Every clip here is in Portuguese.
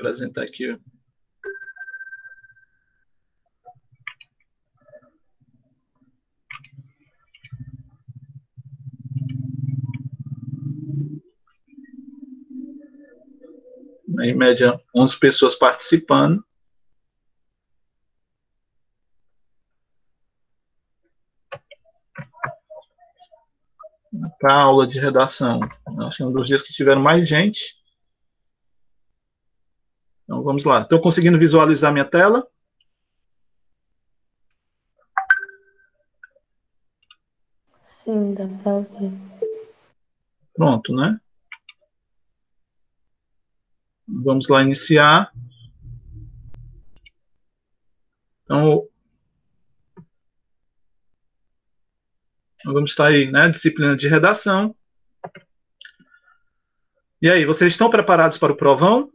apresentar aqui. Em média, 11 pessoas participando. Para a aula de redação. Acho que é um dos dias que tiveram mais gente. Então, vamos lá. Estou conseguindo visualizar minha tela? Sim, dá para ver. Pronto, né? Vamos lá iniciar. Então, vamos estar aí, né? Disciplina de redação. E aí, vocês estão preparados para o provão?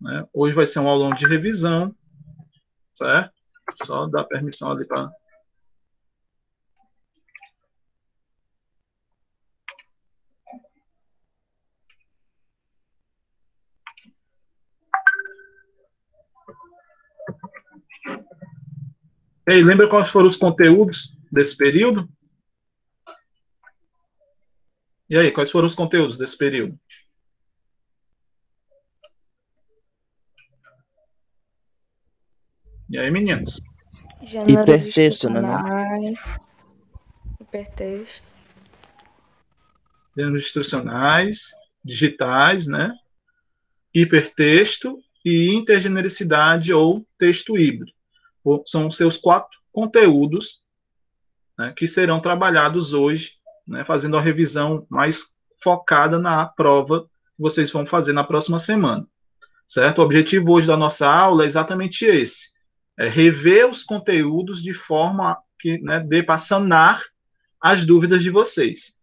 Né? Hoje vai ser um aulão de revisão, certo? Só dar permissão ali para... Ei, lembra quais foram os conteúdos desse período? E aí, quais foram os conteúdos desse período? E aí, meninos? Gêneros Hipertexto, né? institucionais, hipertexto. Termos instrucionais, digitais, né? Hipertexto e intergenericidade ou texto híbrido. São os seus 4 conteúdos, né, que serão trabalhados hoje, né, fazendo a revisão mais focada na prova que vocês vão fazer na próxima semana. Certo? O objetivo hoje da nossa aula é exatamente esse: é rever os conteúdos de forma que, né, dê para sanar as dúvidas de vocês.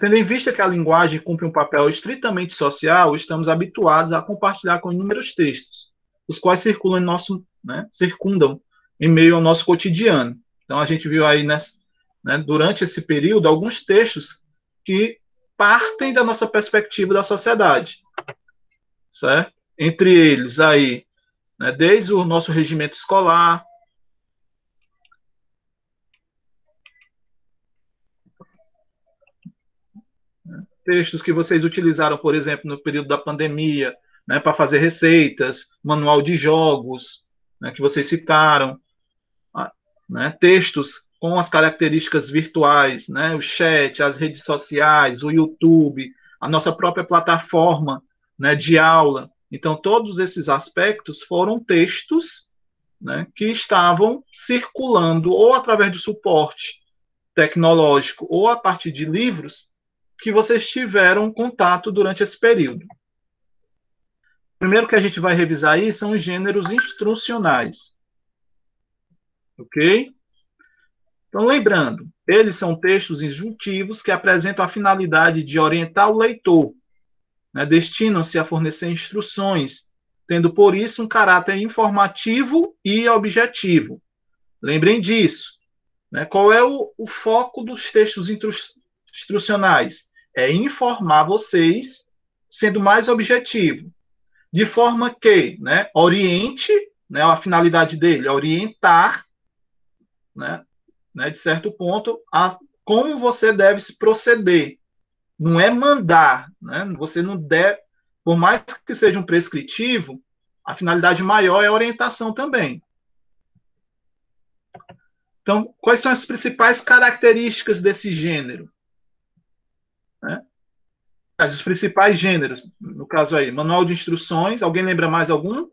Tendo em vista que a linguagem cumpre um papel estritamente social, estamos habituados a compartilhar com inúmeros textos, os quais circulam circundam em meio ao nosso cotidiano. Então, a gente viu aí, durante esse período, alguns textos que partem da nossa perspectiva da sociedade, certo? Entre eles, aí, né, desde o nosso regimento escolar, textos que vocês utilizaram, por exemplo, no período da pandemia, né, para fazer receitas, manual de jogos, né, que vocês citaram, né, textos com as características virtuais, né, o chat, as redes sociais, o YouTube, a nossa própria plataforma, né, de aula. Então, todos esses aspectos foram textos, né, que estavam circulando ou através do suporte tecnológico ou a partir de livros que vocês tiveram contato durante esse período. Primeiro que a gente vai revisar aí são os gêneros instrucionais. Ok? Então, lembrando, eles são textos injuntivos que apresentam a finalidade de orientar o leitor, né, destinam-se a fornecer instruções, tendo por isso um caráter informativo e objetivo. Lembrem disso. Né? Qual é o foco dos textos instrucionais? É informar vocês, sendo mais objetivo, de forma que, né, oriente, né, a finalidade dele é orientar, né, de certo ponto, a como você deve se proceder. Não é mandar, né? Você não deve, por mais que seja um prescritivo, a finalidade maior é a orientação também. Então, quais são as principais características desse gênero? Né? Os principais gêneros, no caso aí, manual de instruções, alguém lembra mais algum?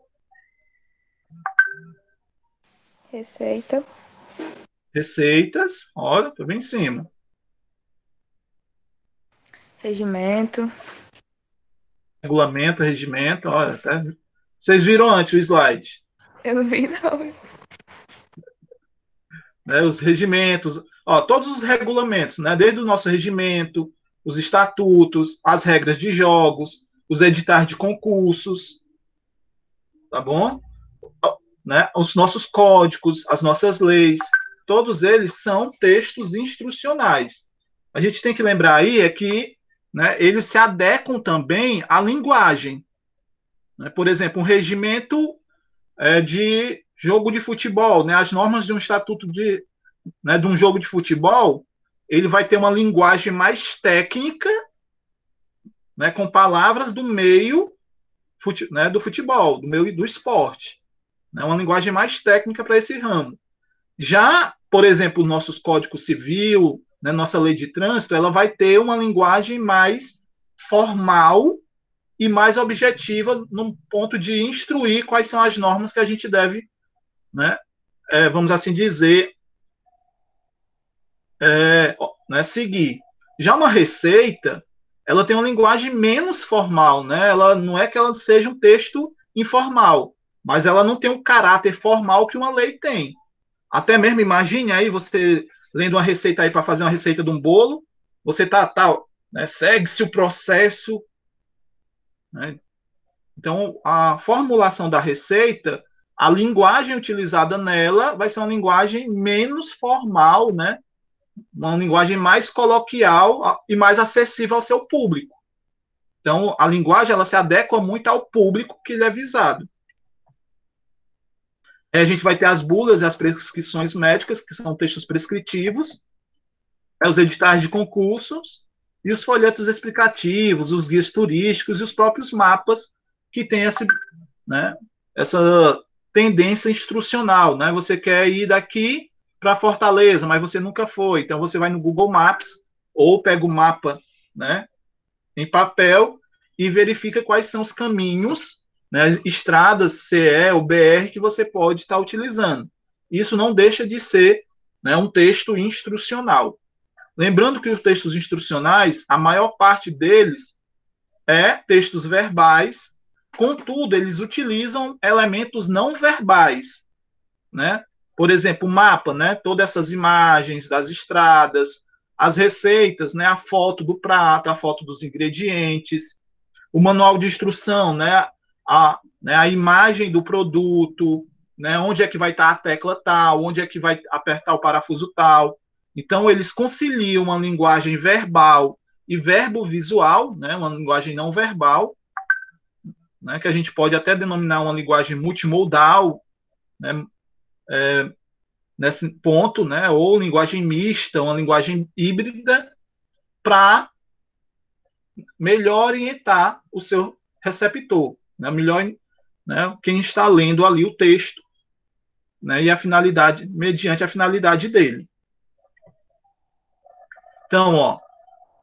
Receita. Receitas, olha, estou bem em cima. Regimento. Regulamento, regimento, olha, até... Vocês viram antes o slide? Eu não vi, não. Né, os regimentos, ó, todos os regulamentos, né, desde o nosso regimento, os estatutos, as regras de jogos, os editais de concursos, tá bom? né, os nossos códigos, as nossas leis, todos eles são textos instrucionais. A gente tem que lembrar aí é que, né, eles se adequam também à linguagem. Né? Por exemplo, um regimento de jogo de futebol, né, as normas de um estatuto de um jogo de futebol, ele vai ter uma linguagem mais técnica, né, com palavras do meio do futebol, do meio do esporte. Né, uma linguagem mais técnica para esse ramo. Já, por exemplo, nossos códigos civil, né, nossa lei de trânsito, ela vai ter uma linguagem mais formal e mais objetiva no ponto de instruir quais são as normas que a gente deve, né, vamos assim dizer, né, seguir. Já uma receita, ela tem uma linguagem menos formal, né? Ela não é que ela seja um texto informal, mas ela não tem o caráter formal que uma lei tem. Até mesmo imagine aí você lendo uma receita aí para fazer uma receita de um bolo, você né, segue-se o processo, né? Então a formulação da receita, a linguagem utilizada nela vai ser uma linguagem menos formal, né? Uma linguagem mais coloquial e mais acessível ao seu público. Então, a linguagem ela se adequa muito ao público que lhe é visado. A gente vai ter as bulas e as prescrições médicas, que são textos prescritivos, os editais de concursos e os folhetos explicativos, os guias turísticos e os próprios mapas que têm né, essa tendência instrucional. Né? Você quer ir daqui para Fortaleza, mas você nunca foi. Então você vai no Google Maps ou pega o mapa, né, em papel e verifica quais são os caminhos, né, estradas CE ou BR que você pode estar utilizando. Isso não deixa de ser, né, um texto instrucional. Lembrando que os textos instrucionais, a maior parte deles textos verbais, contudo, eles utilizam elementos não verbais, né? Por exemplo, o mapa, né? Todas essas imagens das estradas, as receitas, né? A foto do prato, a foto dos ingredientes, o manual de instrução, né? A imagem do produto, né? Onde é que vai estar a tecla tal, onde é que vai apertar o parafuso tal. Então, eles conciliam uma linguagem verbal e verbo-visual, né? Uma linguagem não verbal, né? Que a gente pode até denominar uma linguagem multimodal, né? Nesse ponto, né, ou linguagem mista, uma linguagem híbrida, para melhor orientar o seu receptor, né, melhor, né, quem está lendo ali o texto, né, e a finalidade, mediante a finalidade dele. Então,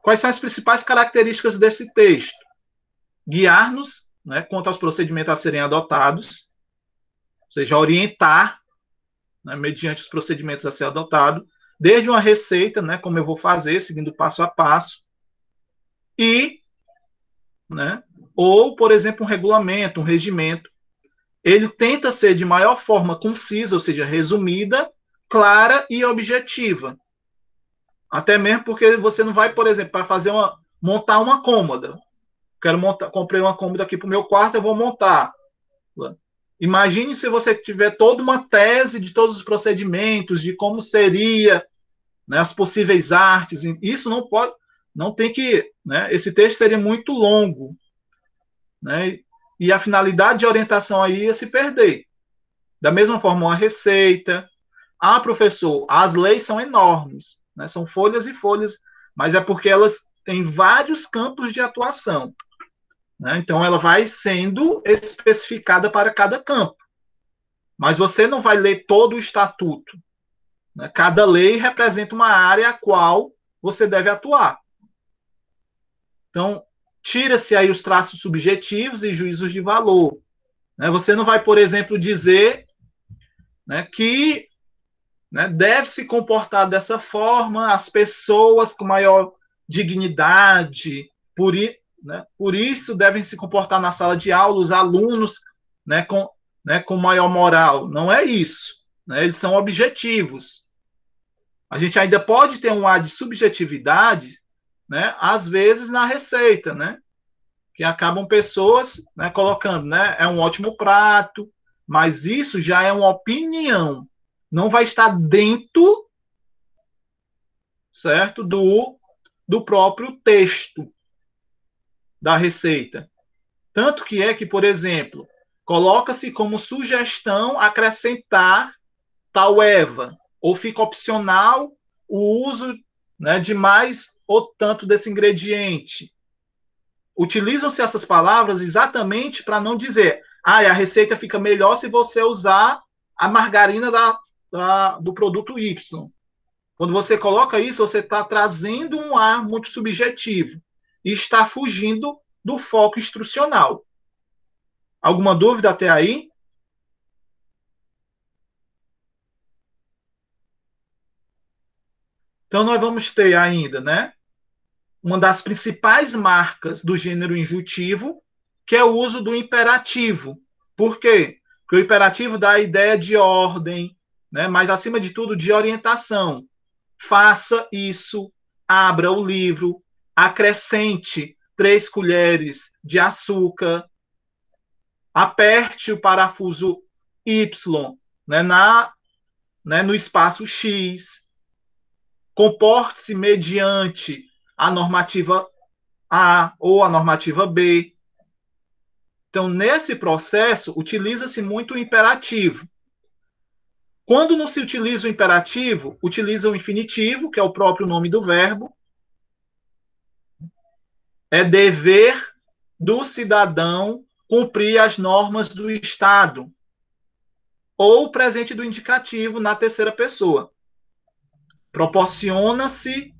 quais são as principais características desse texto? Guiar-nos, né, quanto aos procedimentos a serem adotados, ou seja, orientar, né, mediante os procedimentos a ser adotado, desde uma receita, né, como eu vou fazer, seguindo passo a passo, e, né, ou, por exemplo, um regulamento, um regimento. Ele tenta ser de maior forma concisa, ou seja, resumida, clara e objetiva. Até mesmo porque você não vai, por exemplo, para montar uma cômoda. Comprei uma cômoda aqui para o meu quarto, eu vou montar. Imagine se você tiver toda uma tese de todos os procedimentos, de como seria, né, as possíveis artes. Isso não pode, não tem que, né, esse texto seria muito longo, né, e a finalidade de orientação aí ia se perder. Da mesma forma, uma receita. Professor, as leis são enormes, né, são folhas e folhas, mas é porque elas têm vários campos de atuação. Né? Então, ela vai sendo especificada para cada campo. Mas você não vai ler todo o estatuto. Né? Cada lei representa uma área a qual você deve atuar. Então, tira-se aí os traços subjetivos e juízos de valor. Né? Você não vai, por exemplo, dizer, né, que, né, deve se comportar dessa forma as pessoas com maior dignidade, por isso devem se comportar na sala de aula os alunos, né, com maior moral. Não é isso. Né? Eles são objetivos. A gente ainda pode ter um ar de subjetividade, né, às vezes na receita, né, que acabam pessoas, né, colocando, né, é um ótimo prato, mas isso já é uma opinião. Não vai estar dentro, certo, do próprio texto da receita. Tanto que é que, por exemplo, coloca-se como sugestão acrescentar tal erva, ou fica opcional o uso, né, de mais ou tanto desse ingrediente. Utilizam-se essas palavras exatamente para não dizer, a receita fica melhor se você usar a margarina do produto Y. Quando você coloca isso, você está trazendo um ar muito subjetivo e está fugindo do foco instrucional. Alguma dúvida até aí? Então, nós vamos ter ainda, né, uma das principais marcas do gênero injuntivo, que é o uso do imperativo. Por quê? Porque o imperativo dá a ideia de ordem, né, mas, acima de tudo, de orientação. Faça isso, abra o livro, acrescente 3 colheres de açúcar, aperte o parafuso Y, né, no espaço X, comporte-se mediante a normativa A ou a normativa B. Então, nesse processo, utiliza-se muito o imperativo. Quando não se utiliza o imperativo, utiliza o infinitivo, que é o próprio nome do verbo. É dever do cidadão cumprir as normas do Estado. Ou o presente do indicativo na terceira pessoa. Proporciona-se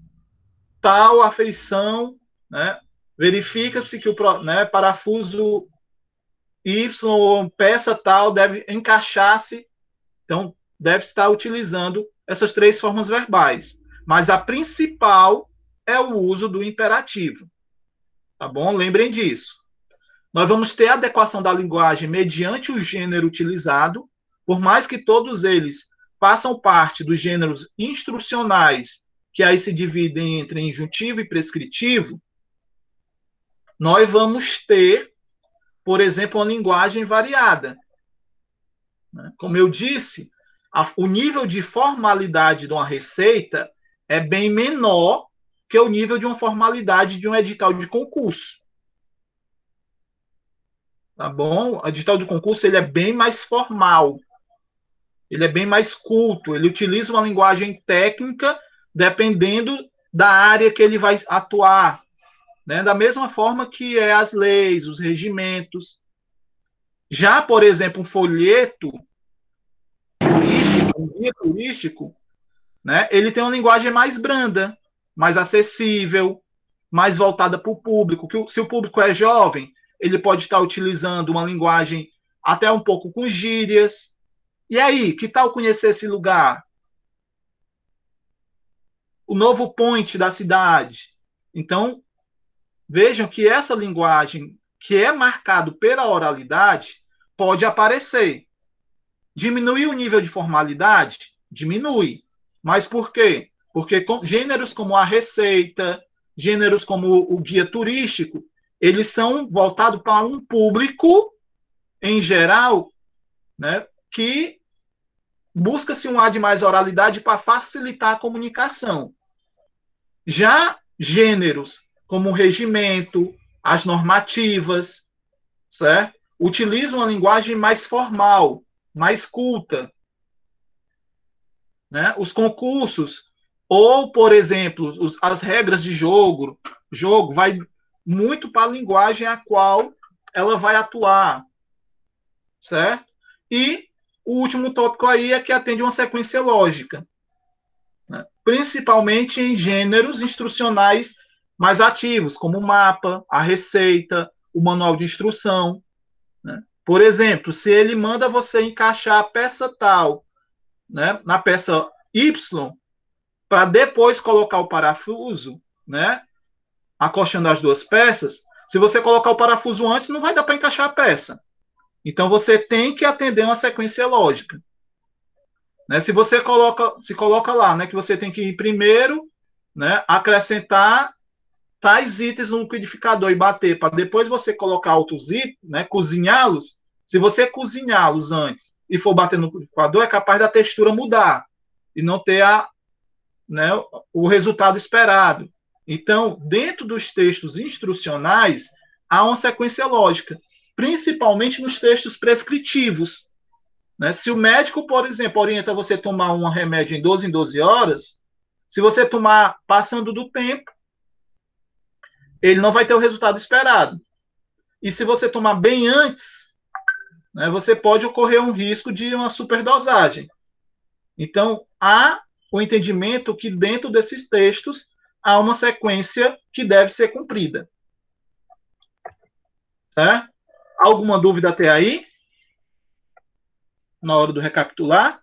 tal afeição, né? Verifica-se que o, né, parafuso Y ou peça tal deve encaixar-se. Então, deve estar utilizando essas 3 formas verbais. Mas a principal é o uso do imperativo. Tá bom? Lembrem disso. Nós vamos ter a adequação da linguagem mediante o gênero utilizado, por mais que todos eles façam parte dos gêneros instrucionais, que aí se dividem entre injuntivo e prescritivo, nós vamos ter, por exemplo, uma linguagem variada. Como eu disse, o nível de formalidade de uma receita é bem menor que o nível de uma formalidade de um edital de concurso. Tá bom? O edital de concurso ele é bem mais formal, ele é bem mais culto, ele utiliza uma linguagem técnica dependendo da área que ele vai atuar, né? Da mesma forma que é as leis, os regimentos. Já, por exemplo, um folheto turístico, um guia turístico, né? Ele tem uma linguagem mais branda, mais acessível, mais voltada para o público. Que se o público é jovem, ele pode estar utilizando uma linguagem até um pouco com gírias. E aí, que tal conhecer esse lugar? O novo point da cidade. Então, vejam que essa linguagem que é marcado pela oralidade pode aparecer. Diminui o nível de formalidade? Diminui. Mas por quê? Porque gêneros como a receita, gêneros como o guia turístico, eles são voltados para um público, em geral, né, que busca-se um ar de mais oralidade para facilitar a comunicação. Já gêneros como o regimento, as normativas, certo? Utilizam uma linguagem mais formal, mais culta. Né? Os concursos, ou, por exemplo, as regras de jogo vai muito para a linguagem a qual ela vai atuar, certo? E o último tópico aí é que atende uma sequência lógica, né? Principalmente em gêneros instrucionais mais ativos, como o mapa, a receita, o manual de instrução, né? Por exemplo, se ele manda você encaixar a peça tal, né, na peça Y, para depois colocar o parafuso, né, acochando as duas peças, se você colocar o parafuso antes, não vai dar para encaixar a peça. Então, você tem que atender uma sequência lógica. Né? Se você coloca lá, né, que você tem que ir primeiro, né, acrescentar tais itens no liquidificador e bater, para depois você colocar outros itens, né, cozinhá-los, Se você cozinhá-los antes e for bater no liquidificador, é capaz da textura mudar e não ter né, o resultado esperado. Então, dentro dos textos instrucionais, há uma sequência lógica, principalmente nos textos prescritivos. Né? Se o médico, por exemplo, orienta você a tomar um remédio em 12 horas, se você tomar passando do tempo, ele não vai ter o resultado esperado. E se você tomar bem antes, né, você pode ocorrer um risco de uma superdosagem. Então, há o entendimento que dentro desses textos há uma sequência que deve ser cumprida. Certo? Alguma dúvida até aí? Na hora do recapitular?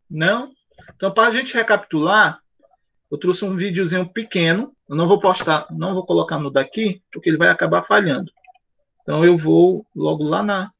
Não? Então, para a gente recapitular, eu trouxe um videozinho pequeno. Eu não vou postar, não vou colocar no daqui, porque ele vai acabar falhando. Então, eu vou logo lá na.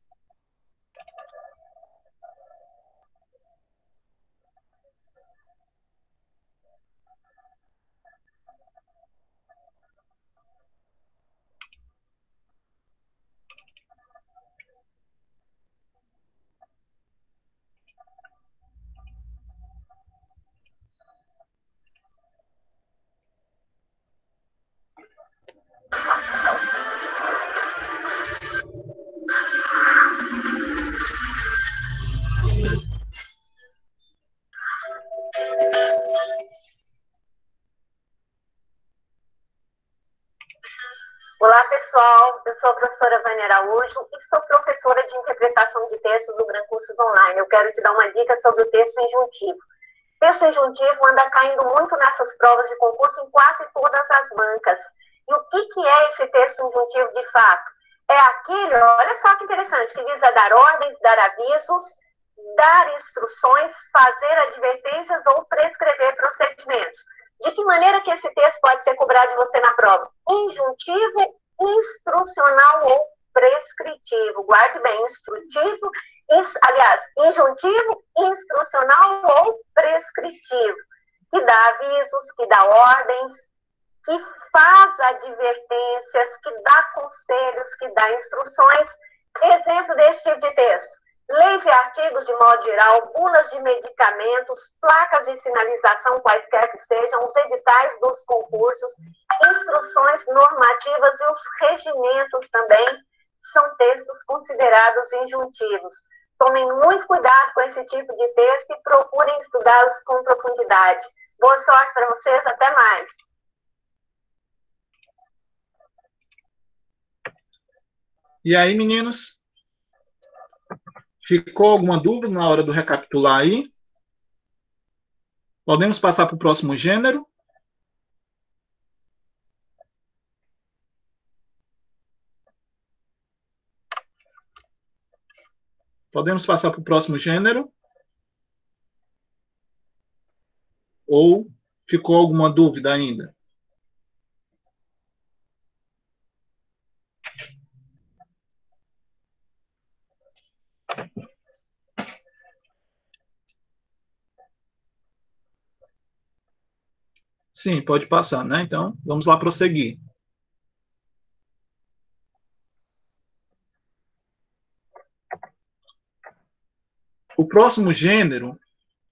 Olá, pessoal. Eu sou a professora Vânia Araújo e sou professora de interpretação de textos do Gran Cursos Online. Eu quero te dar uma dica sobre o texto injuntivo. O texto injuntivo anda caindo muito nessas provas de concurso em quase todas as bancas. E o que é esse texto injuntivo de fato? É aquele, olha só que interessante, que visa dar ordens, dar avisos, dar instruções, fazer advertências ou prescrever procedimentos. De que maneira que esse texto pode ser cobrado de você na prova? Injuntivo, instrucional ou prescritivo. Guarde bem, instrutivo, injuntivo, instrucional ou prescritivo. Que dá avisos, que dá ordens, que faz advertências, que dá conselhos, que dá instruções. Exemplo desse tipo de texto. Leis e artigos de modo geral, bulas de medicamentos, placas de sinalização, quaisquer que sejam, os editais dos concursos, instruções normativas e os regimentos também são textos considerados injuntivos. Tomem muito cuidado com esse tipo de texto e procurem estudá-los com profundidade. Boa sorte para vocês, até mais. E aí, meninos? Ficou alguma dúvida na hora do recapitular aí? Podemos passar para o próximo gênero? Podemos passar para o próximo gênero? Ou ficou alguma dúvida ainda? Sim, pode passar, né? Então, vamos lá prosseguir. O próximo gênero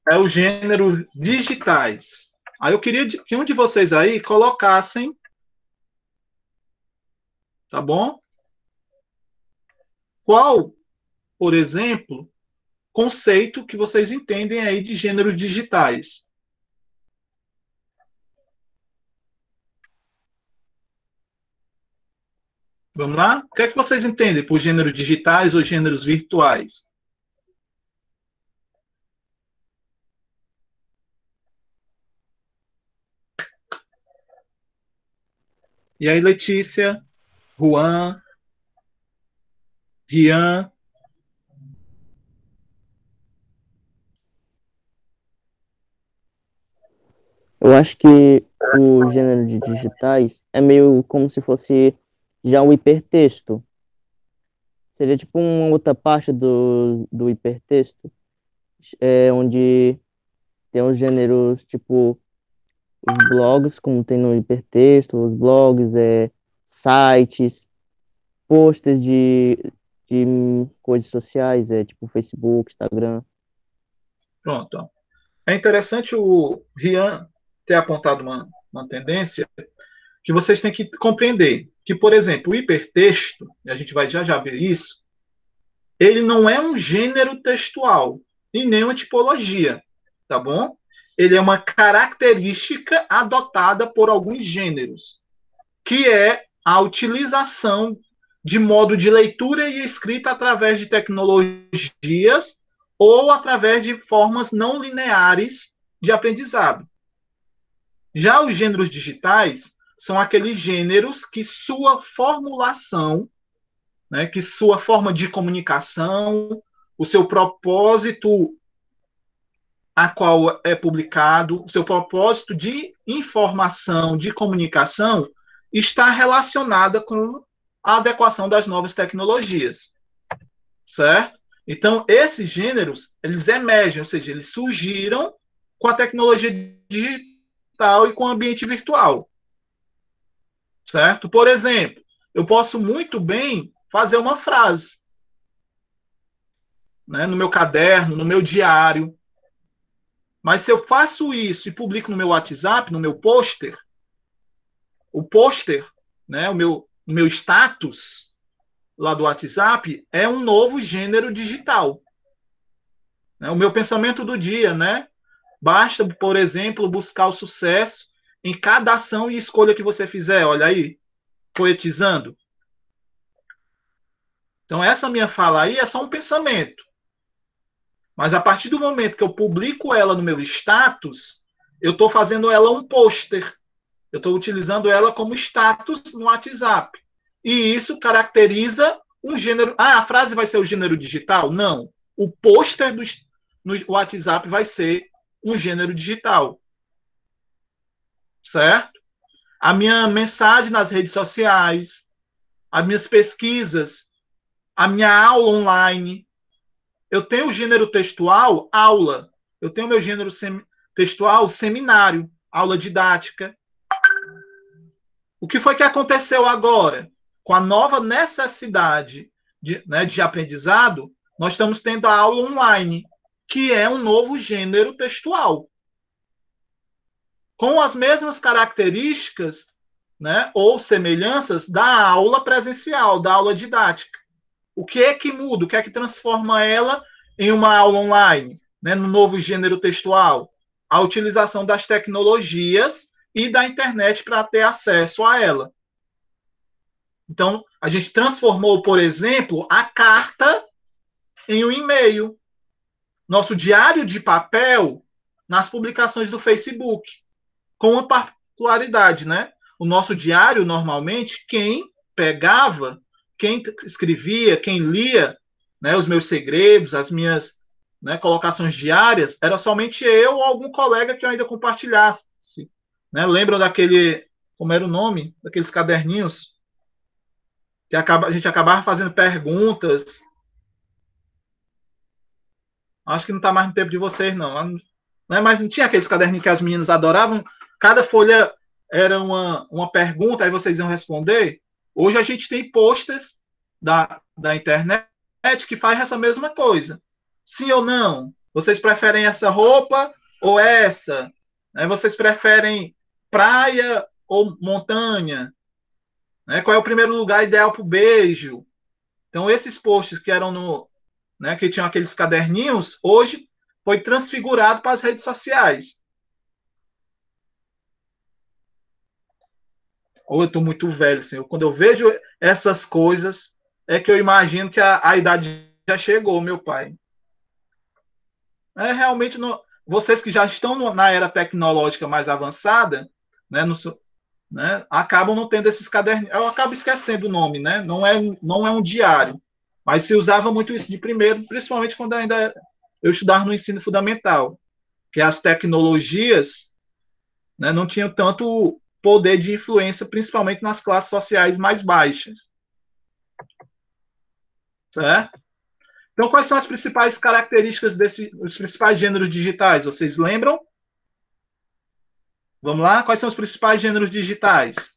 é o gênero digitais. Aí eu queria que um de vocês aí colocassem, tá bom? Qual, por exemplo, conceito que vocês entendem aí de gêneros digitais? Vamos lá? O que é que vocês entendem por gêneros digitais ou gêneros virtuais? E aí, Letícia, Juan, Rian? Eu acho que o gênero de digitais é meio como se fosse já um hipertexto. Seria tipo uma outra parte do hipertexto, onde Tem os gêneros, tipo, os blogs, como tem no hipertexto, os blogs, sites, posters de coisas sociais, tipo Facebook, Instagram. Pronto. Ó. É interessante o Rian ter apontado uma tendência que vocês têm que compreender. Que, por exemplo, o hipertexto, e a gente vai já ver isso, ele não é um gênero textual e nem uma tipologia, tá bom? Ele é uma característica adotada por alguns gêneros, que é a utilização de modo de leitura e escrita através de tecnologias ou através de formas não lineares de aprendizado. Já os gêneros digitais são aqueles gêneros que sua formulação, né, que sua forma de comunicação, o seu propósito a qual é publicado, o seu propósito de informação, de comunicação, está relacionada com a adequação das novas tecnologias, certo? Então, esses gêneros, eles emergem, ou seja, eles surgiram com a tecnologia digital e com o ambiente virtual, certo? Por exemplo, eu posso muito bem fazer uma frase, né, no meu caderno, no meu diário, mas se eu faço isso e publico no meu WhatsApp, no meu pôster, o pôster, né, o meu status lá do WhatsApp é um novo gênero digital. Né? O meu pensamento do dia, né? Basta, por exemplo, buscar o sucesso em cada ação e escolha que você fizer. Olha aí, poetizando. Então, essa minha fala aí é só um pensamento. Mas a partir do momento que eu publico ela no meu status, eu estou fazendo ela um pôster. Eu estou utilizando ela como status no WhatsApp. E isso caracteriza um gênero. Ah, a frase vai ser o gênero digital? Não. O pôster no WhatsApp vai ser um gênero digital. Certo? A minha mensagem nas redes sociais, as minhas pesquisas, a minha aula online. Eu tenho o gênero textual, aula. Eu tenho o meu gênero textual, seminário, aula didática. O que foi que aconteceu agora? Com a nova necessidade de aprendizado, nós estamos tendo a aula online, que é um novo gênero textual. Com as mesmas características, né, ou semelhanças da aula presencial, da aula didática. O que é que muda? O que é que transforma ela em uma aula online, né, no novo gênero textual? A utilização das tecnologias e da internet para ter acesso a ela. Então, a gente transformou, por exemplo, a carta em um e-mail. Nosso diário de papel nas publicações do Facebook. Com uma particularidade, né? O nosso diário, normalmente, quem pegava, quem escrevia, quem lia, né, os meus segredos, as minhas, né, colocações diárias, era somente eu ou algum colega que eu ainda compartilhasse. Né? Lembram daquele, como era o nome? Daqueles caderninhos? Que a gente acabava fazendo perguntas. Acho que não está mais no tempo de vocês, não. Né? Mas não tinha aqueles caderninhos que as meninas adoravam? Cada folha era uma pergunta, aí vocês iam responder. Hoje a gente tem posters da internet que faz essa mesma coisa. Sim ou não? Vocês preferem essa roupa ou essa? Né? Vocês preferem praia ou montanha? Né? Qual é o primeiro lugar ideal para o beijo? Então, esses posts que eram né, que tinham aqueles caderninhos, hoje foi transfigurado para as redes sociais. Ou eu estou muito velho, Senhor. Quando eu vejo essas coisas, é que eu imagino que a idade já chegou, meu pai. Realmente, vocês que já estão na era tecnológica mais avançada, né, né, acabam não tendo esses caderninhos. Eu acabo esquecendo o nome, né? Não é um diário. Mas se usava muito isso de primeiro, principalmente quando ainda eu estudava no ensino fundamental, que as tecnologias, né, não tinham tanto poder de influência, principalmente nas classes sociais mais baixas. Certo? Então, quais são as principais características os principais gêneros digitais? Vocês lembram? Vamos lá? Quais são os principais gêneros digitais?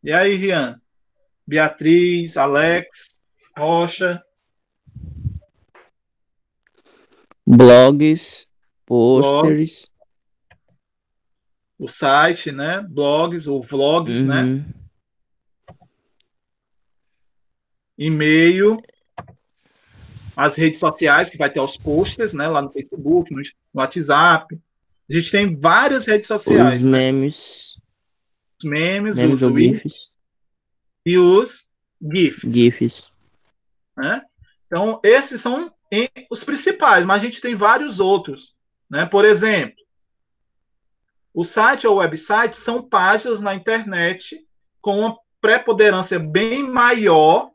E aí, Rian? Beatriz, Alex, Rocha. Blogs, Blog, pôsteres. o site, né? Blogs ou vlogs, né? Uhum. E-mail, as redes sociais, que vai ter os posters, né? Lá no Facebook, no WhatsApp. A gente tem várias redes Os sociais, né? memes. Os memes, Memes os ou GIFs. e os GIFs, GIFs. né? Então, esses são os principais, mas a gente tem vários outros, né? Por exemplo, o site ou website são páginas na internet com uma preponderância bem maior,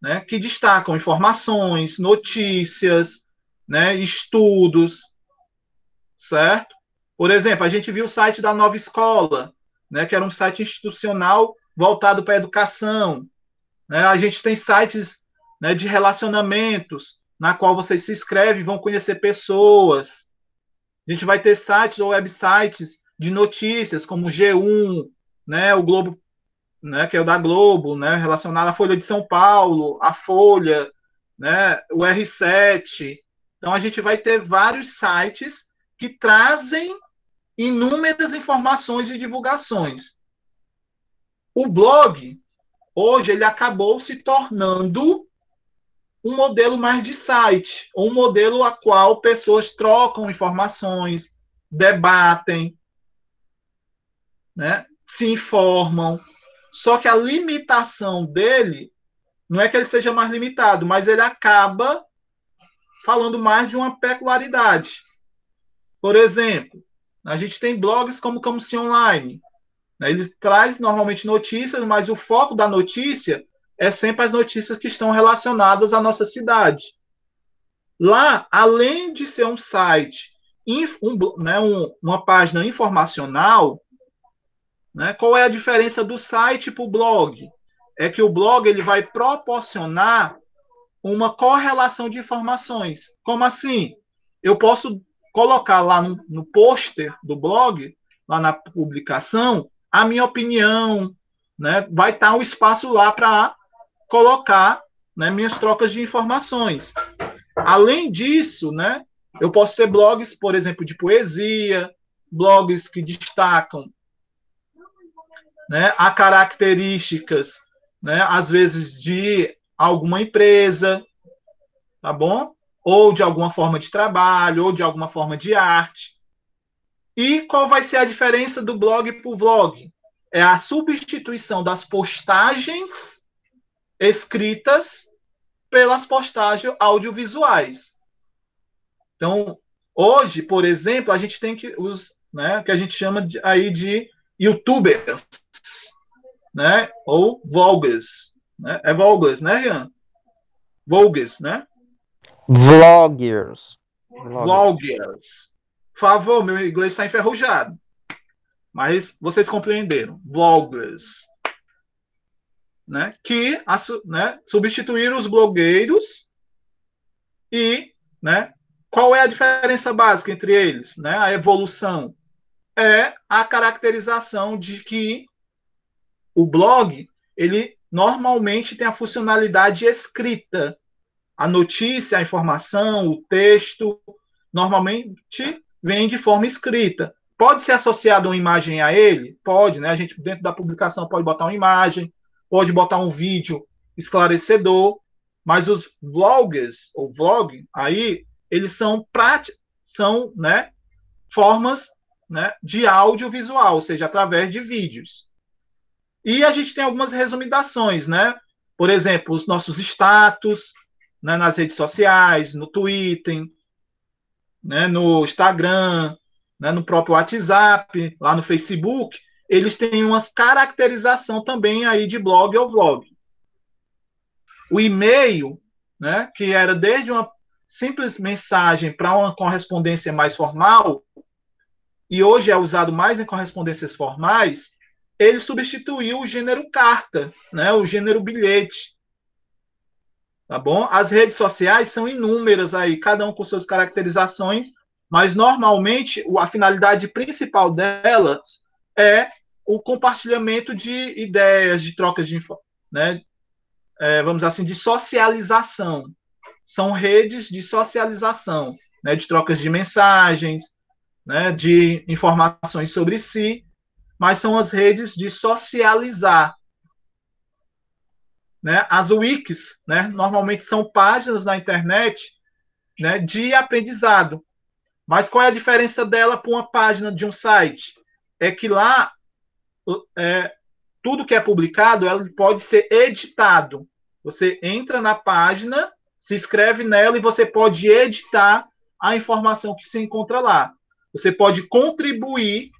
né, que destacam informações, notícias, né, estudos, certo? Por exemplo, a gente viu o site da Nova Escola, né, que era um site institucional voltado para a educação. Né? A gente tem sites, né, de relacionamentos, na qual vocês se inscrevem e vão conhecer pessoas. A gente vai ter sites ou websites de notícias, como o G1, né, o Globo, né, que é o da Globo, né, relacionado à Folha de São Paulo, a Folha, né, o R7. Então, a gente vai ter vários sites que trazem inúmeras informações e divulgações. O blog, hoje, ele acabou se tornando um modelo mais de site, um modelo a qual pessoas trocam informações, debatem, né, se informam. Só que a limitação dele não é que ele seja mais limitado, mas ele acaba falando mais de uma peculiaridade. Por exemplo, a gente tem blogs como Camões Online. Né? Ele traz normalmente notícias, mas o foco da notícia é sempre as notícias que estão relacionadas à nossa cidade. Lá, além de ser um site, uma página informacional, né, qual é a diferença do site para o blog? É que o blog ele vai proporcionar uma correlação de informações. Como assim? Eu posso colocar lá no pôster do blog, lá na publicação, a minha opinião, né? Vai estar um espaço lá para colocar, né, minhas trocas de informações. Além disso, né, eu posso ter blogs, por exemplo, de poesia, blogs que destacam, né, a características, né, às vezes de alguma empresa, tá bom? Ou de alguma forma de trabalho, ou de alguma forma de arte. E qual vai ser a diferença do blog para o vlog? É a substituição das postagens escritas pelas postagens audiovisuais. Então, hoje, por exemplo, a gente tem né, que a gente chama aí de youtubers, né? Ou vloggers. Né? É vloggers, né, Rian? Vloggers, né? Vloggers. Vloggers. Por favor, meu inglês está enferrujado. Mas vocês compreenderam. Vloggers. Né? Que né, substituíram os blogueiros e, né, qual é a diferença básica entre eles? Né? A evolução é a caracterização de que o blog, ele normalmente tem a funcionalidade escrita. A notícia, a informação, o texto, normalmente vem de forma escrita. Pode ser associado uma imagem a ele? Pode, né? A gente, dentro da publicação, pode botar uma imagem, pode botar um vídeo esclarecedor, mas os vloggers, ou vlog, aí, eles são né, formas, né, de audiovisual, ou seja, através de vídeos. E a gente tem algumas resumidações, né? Por exemplo, os nossos status, né, nas redes sociais, no Twitter, né, no Instagram, né, no próprio WhatsApp, lá no Facebook, eles têm uma caracterização também aí de blog ou vlog. O e-mail, né, que era desde uma simples mensagem para uma correspondência mais formal, e hoje é usado mais em correspondências formais, ele substituiu o gênero carta, né, o gênero bilhete. Tá bom? As redes sociais são inúmeras aí, cada um com suas caracterizações, mas normalmente a finalidade principal delas é o compartilhamento de ideias, de trocas de informações, né? Vamos assim, de socialização. São redes de socialização, né? De trocas de mensagens, né? De informações sobre si, mas são as redes de socializar. Né? As wikis, né? Normalmente são páginas na internet, né? De aprendizado. Mas qual é a diferença dela para uma página de um site? É que lá tudo que é publicado ela pode ser editado. Você entra na página, se inscreve nela e você pode editar a informação que se encontra lá. Você pode contribuir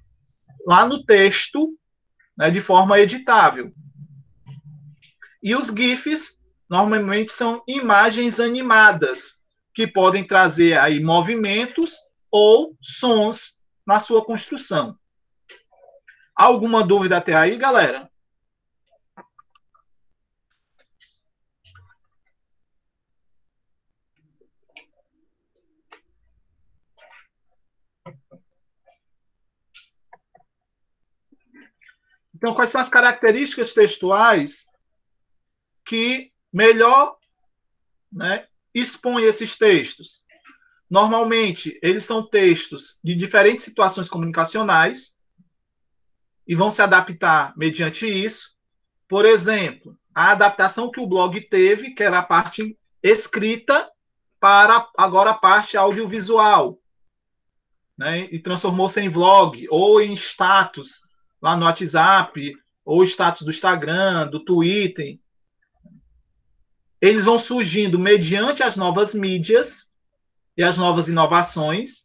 lá no texto, né, de forma editável. E os GIFs normalmente são imagens animadas que podem trazer aí movimentos ou sons na sua construção. Alguma dúvida até aí, galera? Então, quais são as características textuais que melhor, né, expõem esses textos? Normalmente, eles são textos de diferentes situações comunicacionais e vão se adaptar mediante isso. Por exemplo, a adaptação que o blog teve, que era a parte escrita, para agora a parte audiovisual, né? E transformou-se em vlog ou em status lá no WhatsApp, ou status do Instagram, do Twitter. Eles vão surgindo mediante as novas mídias e as novas inovações.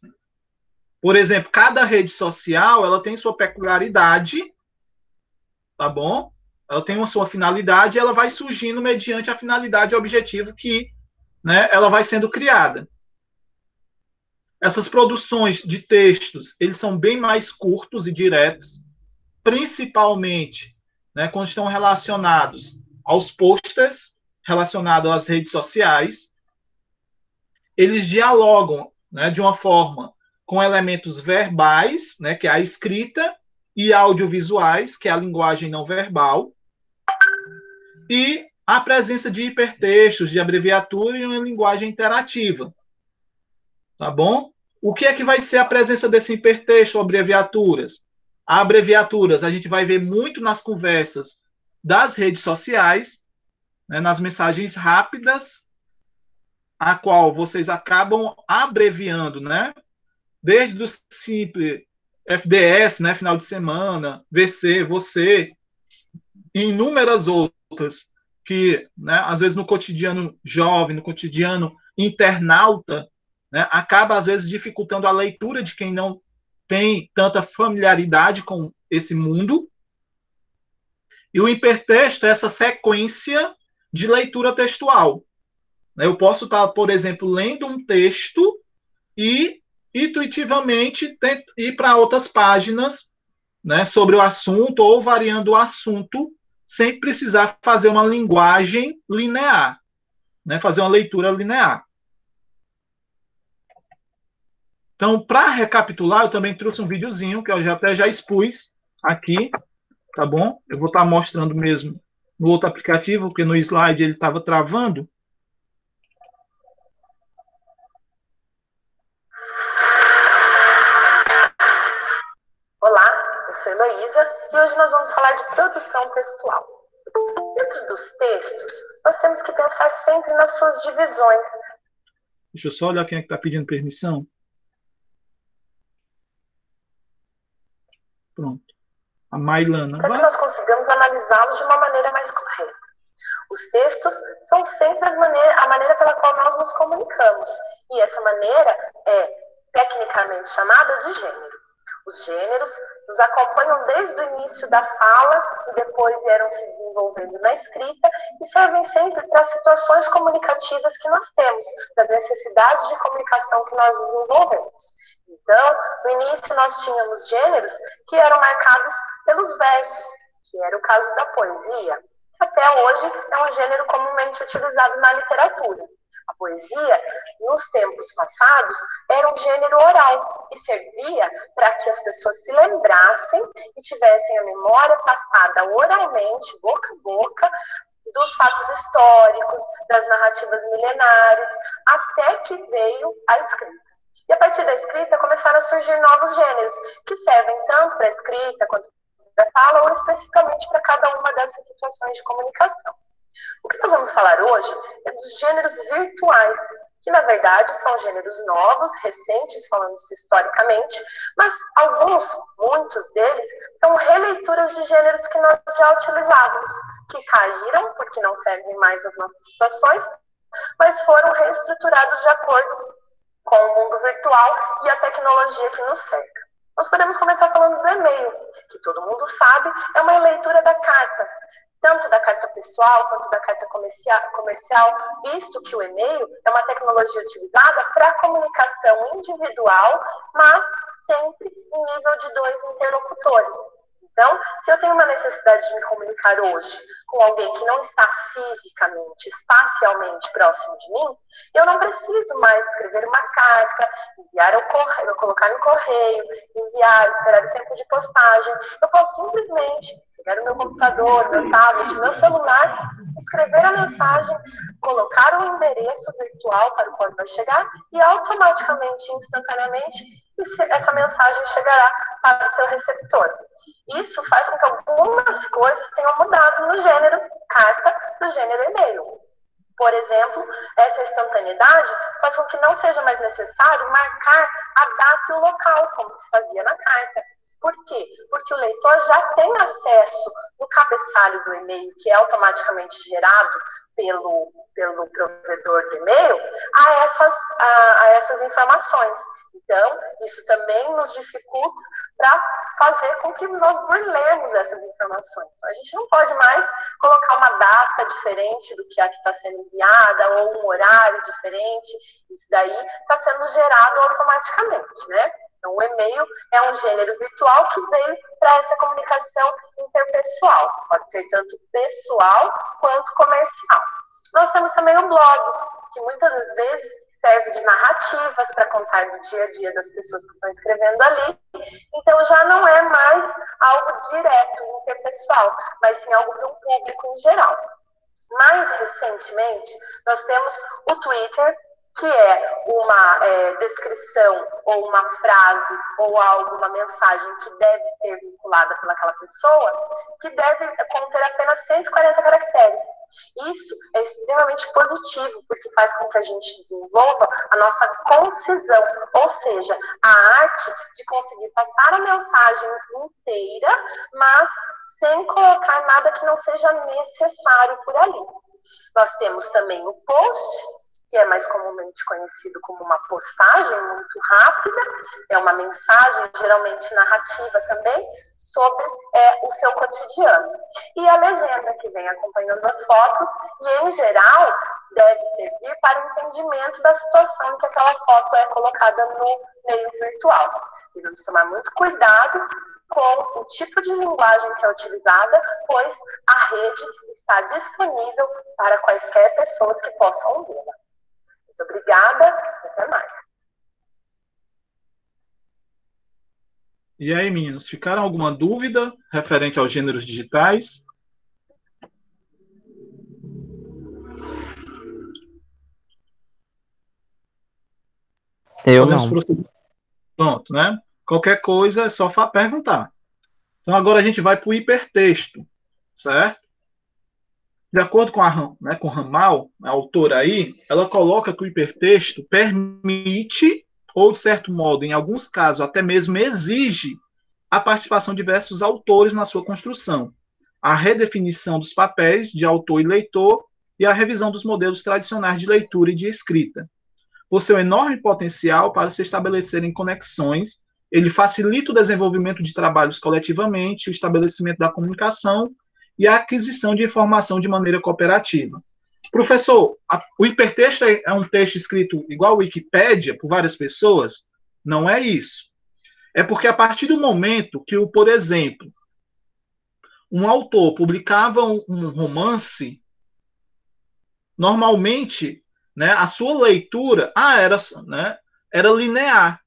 Por exemplo, cada rede social ela tem sua peculiaridade, tá bom? Ela tem uma sua finalidade e ela vai surgindo mediante a finalidade e objetivo que, né, ela vai sendo criada. Essas produções de textos, eles são bem mais curtos e diretos, principalmente, né, quando estão relacionados aos posters, relacionados às redes sociais. Eles dialogam, né, de uma forma com elementos verbais, né, que é a escrita, e audiovisuais, que é a linguagem não verbal, e a presença de hipertextos, de abreviatura e uma linguagem interativa. Tá bom? O que é que vai ser a presença desse hipertexto ou abreviaturas? Abreviaturas a gente vai ver muito nas conversas das redes sociais, né, nas mensagens rápidas, a qual vocês acabam abreviando, né? Desde o simples FDS, né, final de semana, VC, você, e inúmeras outras que, né, às vezes no cotidiano jovem, no cotidiano internauta, né, acaba às vezes dificultando a leitura de quem não tem tanta familiaridade com esse mundo. E o hipertexto é essa sequência de leitura textual. Eu posso estar, por exemplo, lendo um texto e intuitivamente ir para outras páginas, né, sobre o assunto ou variando o assunto sem precisar fazer uma linguagem linear, né, fazer uma leitura linear. Então, para recapitular, eu também trouxe um videozinho que eu já expus aqui, tá bom? Eu vou estar mostrando mesmo no outro aplicativo, porque no slide ele estava travando. Olá, eu sou Heloísa e hoje nós vamos falar de produção textual. Dentro dos textos, nós temos que pensar sempre nas suas divisões. Deixa eu só olhar quem é que está pedindo permissão. Pronto. A Mailana. Para que nós consigamos analisá-los de uma maneira mais correta. Os textos são sempre a maneira pela qual nós nos comunicamos. E essa maneira é tecnicamente chamada de gênero. Os gêneros nos acompanham desde o início da fala e depois vieram se desenvolvendo na escrita e servem sempre para as situações comunicativas que nós temos, das necessidades de comunicação que nós desenvolvemos. Então, no início nós tínhamos gêneros que eram marcados pelos versos, que era o caso da poesia, que até hoje é um gênero comumente utilizado na literatura. A poesia, nos tempos passados, era um gênero oral e servia para que as pessoas se lembrassem e tivessem a memória passada oralmente, boca a boca, dos fatos históricos, das narrativas milenares, até que veio a escrita. E a partir da escrita começaram a surgir novos gêneros, que servem tanto para a escrita quanto para a fala, ou especificamente para cada uma dessas situações de comunicação. O que nós vamos falar hoje é dos gêneros virtuais, que na verdade são gêneros novos, recentes, falando-se historicamente, mas muitos deles, são releituras de gêneros que nós já utilizávamos, que caíram porque não servem mais às nossas situações, mas foram reestruturados de acordo com o mundo virtual e a tecnologia que nos cerca. Nós podemos começar falando do e-mail, que todo mundo sabe, é uma leitura da carta, tanto da carta pessoal quanto da carta comercial, visto que o e-mail é uma tecnologia utilizada para comunicação individual, mas sempre em nível de 2 interlocutores. Então, se eu tenho uma necessidade de me comunicar hoje com alguém que não está fisicamente, espacialmente próximo de mim, eu não preciso mais escrever uma carta, enviar ao correio, colocar no correio, enviar, esperar o tempo de postagem. Eu posso simplesmente pegar o meu computador, meu tablet, meu celular, escrever a mensagem, colocar o endereço virtual para o qual vai chegar e automaticamente, instantaneamente, essa mensagem chegará para o seu receptor. Isso faz com que algumas coisas tenham mudado no gênero carta para o gênero e-mail. Por exemplo, essa instantaneidade faz com que não seja mais necessário marcar a data e o local, como se fazia na carta. Por quê? Porque o leitor já tem acesso no cabeçalho do e-mail, que é automaticamente gerado pelo provedor do e-mail, a essas informações. Então, isso também nos dificulta para fazer com que nós burlemos essas informações. Então, a gente não pode mais colocar uma data diferente do que a que está sendo enviada, ou um horário diferente. Isso daí está sendo gerado automaticamente, né? Então, o e-mail é um gênero virtual que veio para essa comunicação interpessoal. Pode ser tanto pessoal quanto comercial. Nós temos também o blog, que muitas das vezes serve de narrativas para contar do dia a dia das pessoas que estão escrevendo ali. Então, já não é mais algo direto, interpessoal, mas sim algo para um público em geral. Mais recentemente, nós temos o Twitter, que é uma descrição ou uma frase ou algo, uma mensagem que deve ser vinculada pelaquela pessoa, que deve conter apenas 140 caracteres. Isso é extremamente positivo, porque faz com que a gente desenvolva a nossa concisão, ou seja, a arte de conseguir passar a mensagem inteira, mas sem colocar nada que não seja necessário por ali. Nós temos também o post, que é mais comumente conhecido como uma postagem muito rápida, é uma mensagem, geralmente narrativa também, sobre o seu cotidiano. E a legenda, que vem acompanhando as fotos, e em geral deve servir para o entendimento da situação em que aquela foto é colocada no meio virtual. Devemos tomar muito cuidado com o tipo de linguagem que é utilizada, pois a rede está disponível para quaisquer pessoas que possam ouvi-la. Muito obrigada, até mais. E aí, meninos, ficaram alguma dúvida referente aos gêneros digitais? Eu Podemos não. prosseguir. Pronto, né? Qualquer coisa é só perguntar. Então, agora a gente vai para o hipertexto, certo? De acordo com com Ramal, a autora aí, ela coloca que o hipertexto permite, ou de certo modo, em alguns casos, até mesmo exige a participação de diversos autores na sua construção, a redefinição dos papéis de autor e leitor e a revisão dos modelos tradicionais de leitura e de escrita. Por seu enorme potencial para se estabelecerem conexões, ele facilita o desenvolvimento de trabalhos coletivamente, o estabelecimento da comunicação e a aquisição de informação de maneira cooperativa. Professor, o hipertexto é um texto escrito igual a Wikipédia, por várias pessoas? Não é isso. É porque a partir do momento que, por exemplo, um autor publicava um romance, normalmente, né, a sua leitura era linear.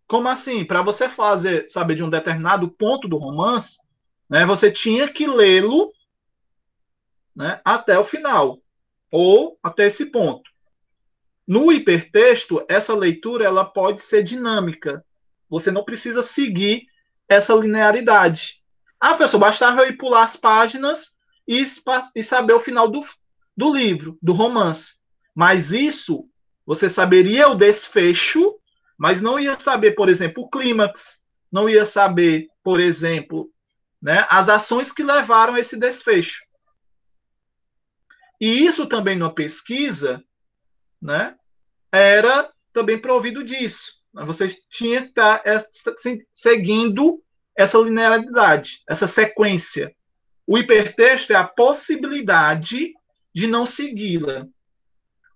Como assim? Para você saber de um determinado ponto do romance, né, você tinha que lê-lo, né, até o final, ou até esse ponto. No hipertexto, essa leitura ela pode ser dinâmica. Você não precisa seguir essa linearidade. Ah, professor, bastava eu ir pular as páginas e saber o final do livro, do romance. Mas isso, você saberia o desfecho, mas não ia saber, por exemplo, o clímax, não ia saber, por exemplo, né, as ações que levaram a esse desfecho. E isso também numa pesquisa, né, era também provido disso. Você tinha que estar seguindo essa linearidade, essa sequência. O hipertexto é a possibilidade de não segui-la.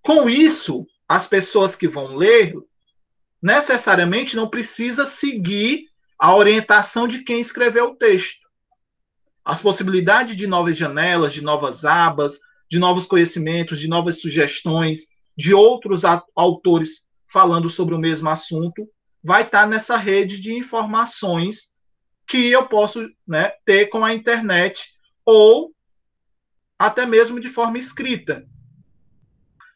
Com isso, as pessoas que vão ler necessariamente não precisa seguir a orientação de quem escreveu o texto. As possibilidades de novas janelas, de novas abas, de novos conhecimentos, de novas sugestões, de outros autores falando sobre o mesmo assunto, vai estar nessa rede de informações que eu posso, né, ter com a internet ou até mesmo de forma escrita.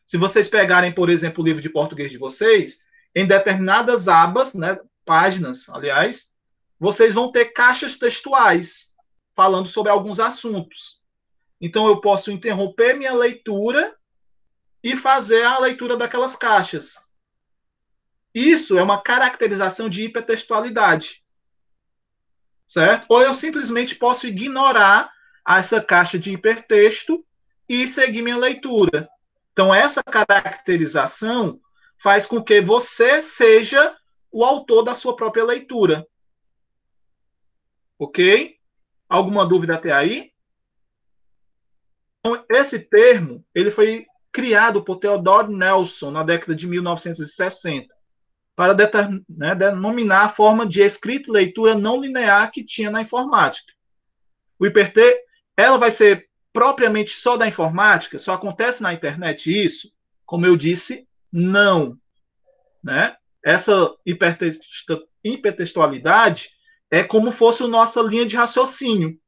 Se vocês pegarem, por exemplo, o livro de português de vocês, em determinadas abas, né, páginas, aliás, vocês vão ter caixas textuais falando sobre alguns assuntos. Então, eu posso interromper minha leitura e fazer a leitura daquelas caixas. Isso é uma caracterização de hipertextualidade. Certo? Ou eu simplesmente posso ignorar essa caixa de hipertexto e seguir minha leitura. Então, essa caracterização faz com que você seja o autor da sua própria leitura. Ok? Alguma dúvida até aí? Então, esse termo ele foi criado por Theodore Nelson na década de 1960 para denominar a forma de escrita e leitura não linear que tinha na informática. O hipertexto, ela vai ser propriamente só da informática? Só acontece na internet isso? Como eu disse, não. Né? Essa hipertextualidade é como fosse a nossa linha de raciocínio.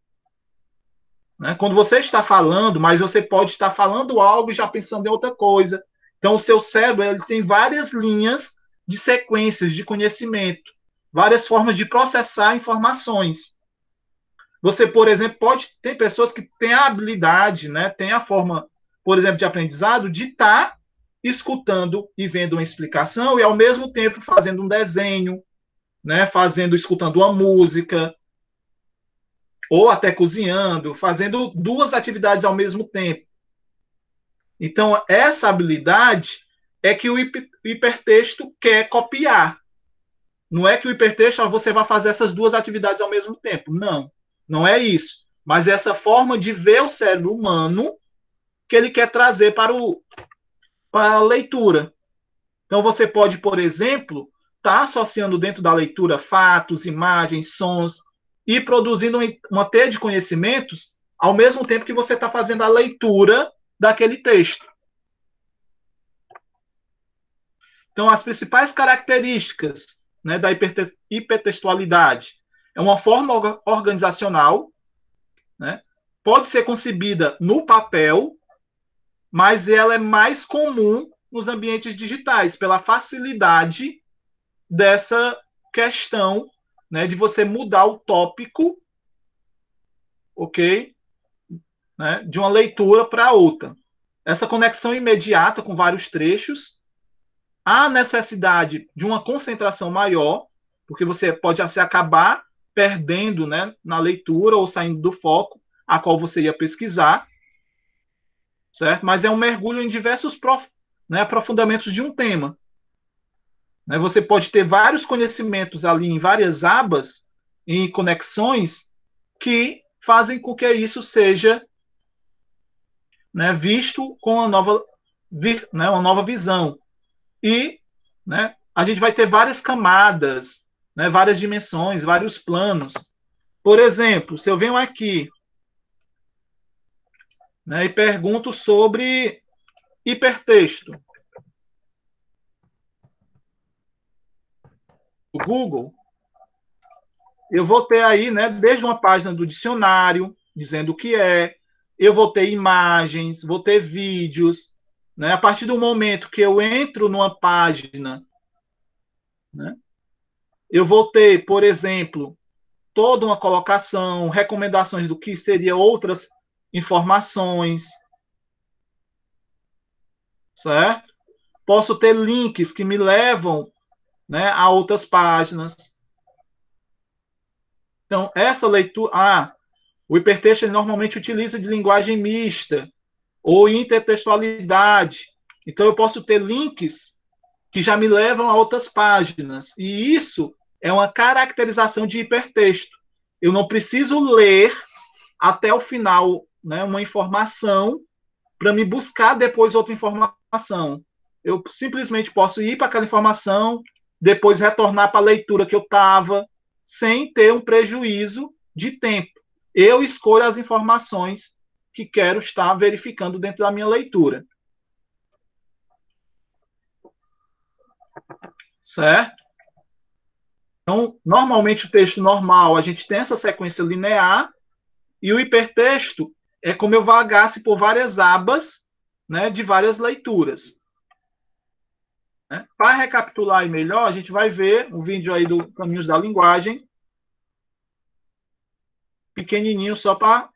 Né? Quando você está falando, mas você pode estar falando algo e já pensando em outra coisa. Então, o seu cérebro ele tem várias linhas de sequências de conhecimento, várias formas de processar informações. Você, por exemplo, tem pessoas que têm a habilidade, né, tem a forma, por exemplo, de aprendizado de estar escutando e vendo uma explicação e, ao mesmo tempo, fazendo um desenho, né, escutando uma música, ou até cozinhando, fazendo duas atividades ao mesmo tempo. Então, essa habilidade é que o hipertexto quer copiar. Não é que o hipertexto você vai fazer essas duas atividades ao mesmo tempo. Não, não é isso. Mas essa forma de ver o cérebro humano que ele quer trazer para a leitura. Então, você pode, por exemplo, estar associando dentro da leitura fatos, imagens, sons e produzindo uma teia de conhecimentos ao mesmo tempo que você está fazendo a leitura daquele texto. Então, as principais características, né, da hipertextualidade é uma forma organizacional, né, pode ser concebida no papel, mas ela é mais comum nos ambientes digitais, pela facilidade dessa questão, né, de você mudar o tópico, ok? Né, de uma leitura para outra. Essa conexão imediata com vários trechos, há necessidade de uma concentração maior, porque você pode acabar perdendo, né, na leitura ou saindo do foco a qual você ia pesquisar, certo? Mas é um mergulho em diversos aprofundamentos de um tema. Né? Você pode ter vários conhecimentos ali em várias abas, em conexões, que fazem com que isso seja, né, visto com uma nova visão. E, né, a gente vai ter várias camadas, né, várias dimensões, vários planos. Por exemplo, se eu venho aqui, né, e pergunto sobre hipertexto, o Google, eu vou ter aí, né, desde uma página do dicionário, dizendo o que é, eu vou ter imagens, vou ter vídeos, né, a partir do momento que eu entro numa página, né, eu vou ter, por exemplo, toda uma colocação, recomendações do que seriam outras informações, certo? Posso ter links que me levam, né, a outras páginas. Então, essa leitura... o hipertexto ele normalmente utiliza de linguagem mista ou intertextualidade. Então, eu posso ter links que já me levam a outras páginas. E isso é uma caracterização de hipertexto. Eu não preciso ler até o final, né, uma informação para me buscar depois outra informação. Eu simplesmente posso ir para aquela informação, depois retornar para a leitura que eu estava, sem ter um prejuízo de tempo. Eu escolho as informações que quero estar verificando dentro da minha leitura. Certo? Então, normalmente o texto normal, a gente tem essa sequência linear, e o hipertexto é como eu vagasse por várias abas, né, de várias leituras. Né? Para recapitular aí melhor, a gente vai ver um vídeo aí do Caminhos da Linguagem, pequenininho só para...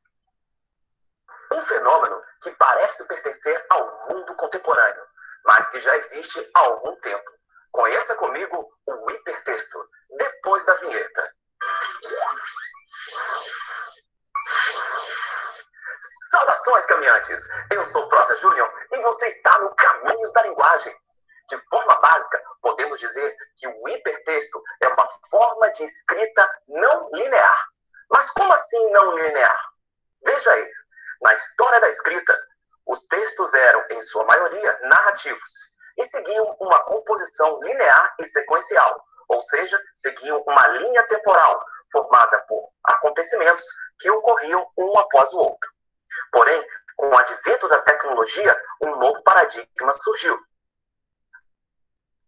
Um fenômeno que parece pertencer ao mundo contemporâneo, mas que já existe há algum tempo. Conheça comigo o hipertexto, depois da vinheta. Saudações, caminhantes! Eu sou Prosa Júnior e você está no Caminhos da Linguagem. De forma básica, podemos dizer que o hipertexto é uma forma de escrita não linear. Mas como assim não linear? Veja aí, na história da escrita, os textos eram, em sua maioria, narrativos e seguiam uma composição linear e sequencial, ou seja, seguiam uma linha temporal formada por acontecimentos que ocorriam um após o outro. Porém, com o advento da tecnologia, um novo paradigma surgiu.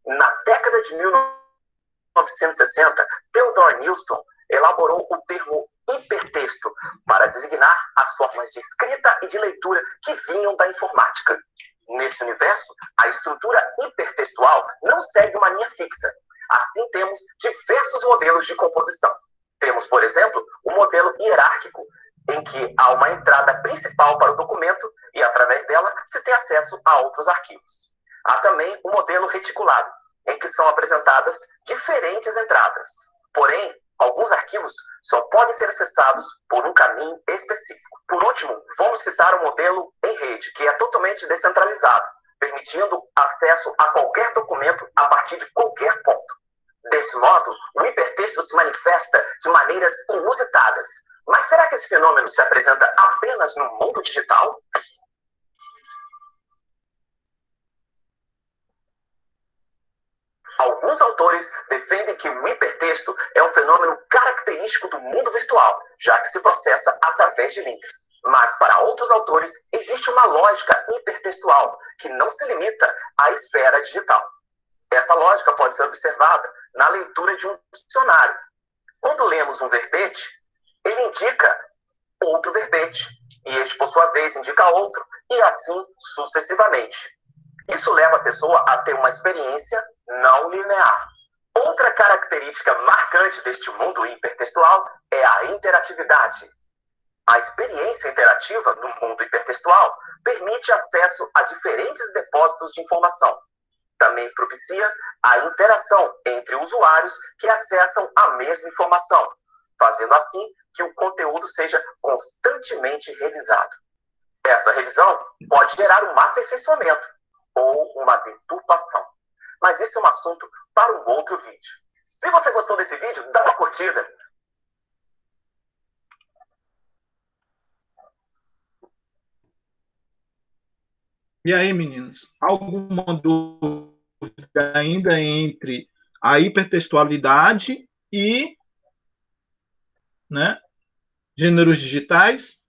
Na década de 1960, Theodore Nilsson elaborou o termo hipertexto para designar as formas de escrita e de leitura que vinham da informática. Nesse universo, a estrutura hipertextual não segue uma linha fixa. Assim, temos diversos modelos de composição. Temos, por exemplo, o modelo hierárquico, em que há uma entrada principal para o documento e, através dela, se tem acesso a outros arquivos. Há também o modelo reticulado, em que são apresentadas diferentes entradas. Porém, alguns arquivos só podem ser acessados por um caminho específico. Por último, vamos citar o modelo em rede, que é totalmente descentralizado, permitindo acesso a qualquer documento a partir de qualquer ponto. Desse modo, o hipertexto se manifesta de maneiras inusitadas. Mas será que esse fenômeno se apresenta apenas no mundo digital? Alguns autores defendem que o hipertexto é um fenômeno característico do mundo virtual, já que se processa através de links. Mas, para outros autores, existe uma lógica hipertextual que não se limita à esfera digital. Essa lógica pode ser observada na leitura de um dicionário. Quando lemos um verbete, ele indica outro verbete, e este, por sua vez, indica outro, e assim sucessivamente. Isso leva a pessoa a ter uma experiência não linear. Outra característica marcante deste mundo hipertextual é a interatividade. A experiência interativa no mundo hipertextual permite acesso a diferentes depósitos de informação. Também propicia a interação entre usuários que acessam a mesma informação, fazendo assim que o conteúdo seja constantemente revisado. Essa revisão pode gerar um aperfeiçoamento ou uma deturpação. Mas isso é um assunto para um outro vídeo. Se você gostou desse vídeo, dá uma curtida. E aí, meninos, alguma dúvida ainda entre a hipertextualidade e, né, Gêneros digitais.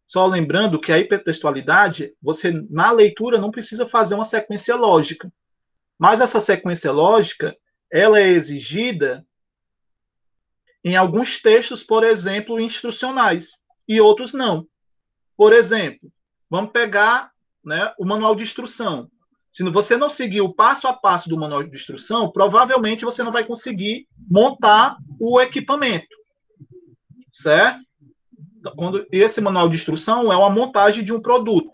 Só lembrando que a hipertextualidade, você, na leitura, não precisa fazer uma sequência lógica. Mas essa sequência lógica, ela é exigida em alguns textos, por exemplo, instrucionais, e outros não. Por exemplo, vamos pegar, né, o manual de instrução. Se você não seguir o passo a passo do manual de instrução, provavelmente você não vai conseguir montar o equipamento, certo? Quando esse manual de instrução é uma montagem de um produto.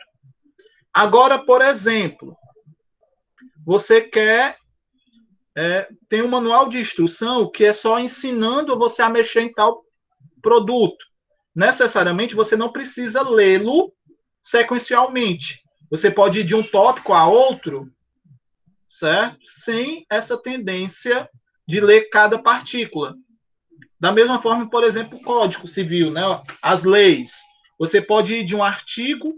Agora, por exemplo, você quer tem um manual de instrução que é só ensinando você a mexer em tal produto. Necessariamente você não precisa lê-lo sequencialmente. Você pode ir de um tópico a outro, certo? Sem essa tendência de ler cada partícula. Da mesma forma, por exemplo, o Código Civil, né? As leis. Você pode ir de um artigo,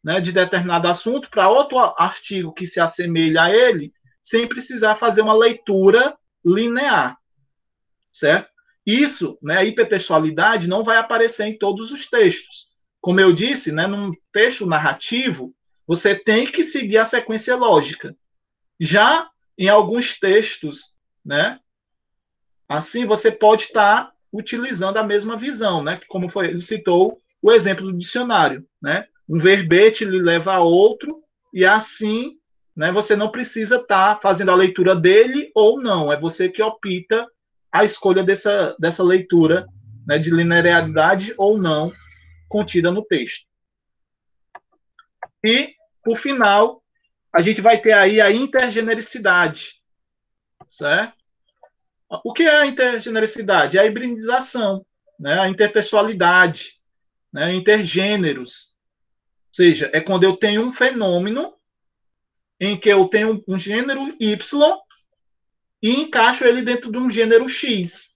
né, de determinado assunto para outro artigo que se assemelha a ele, sem precisar fazer uma leitura linear, certo? Isso, né, a hipertextualidade não vai aparecer em todos os textos. Como eu disse, né, num texto narrativo, você tem que seguir a sequência lógica. Já em alguns textos, né, assim, você pode estar utilizando a mesma visão, né? Como foi, ele citou o exemplo do dicionário, né? Um verbete lhe leva a outro, e assim, né, você não precisa estar fazendo a leitura dele ou não. É você que opta a escolha dessa leitura, né, de linearidade ou não contida no texto. E, por final, a gente vai ter aí a intergenericidade, certo? O que é a intergenericidade? É a hibridização, né? A intertextualidade, né? Intergêneros. Ou seja, é quando eu tenho um fenômeno em que eu tenho um gênero Y e encaixo ele dentro de um gênero X.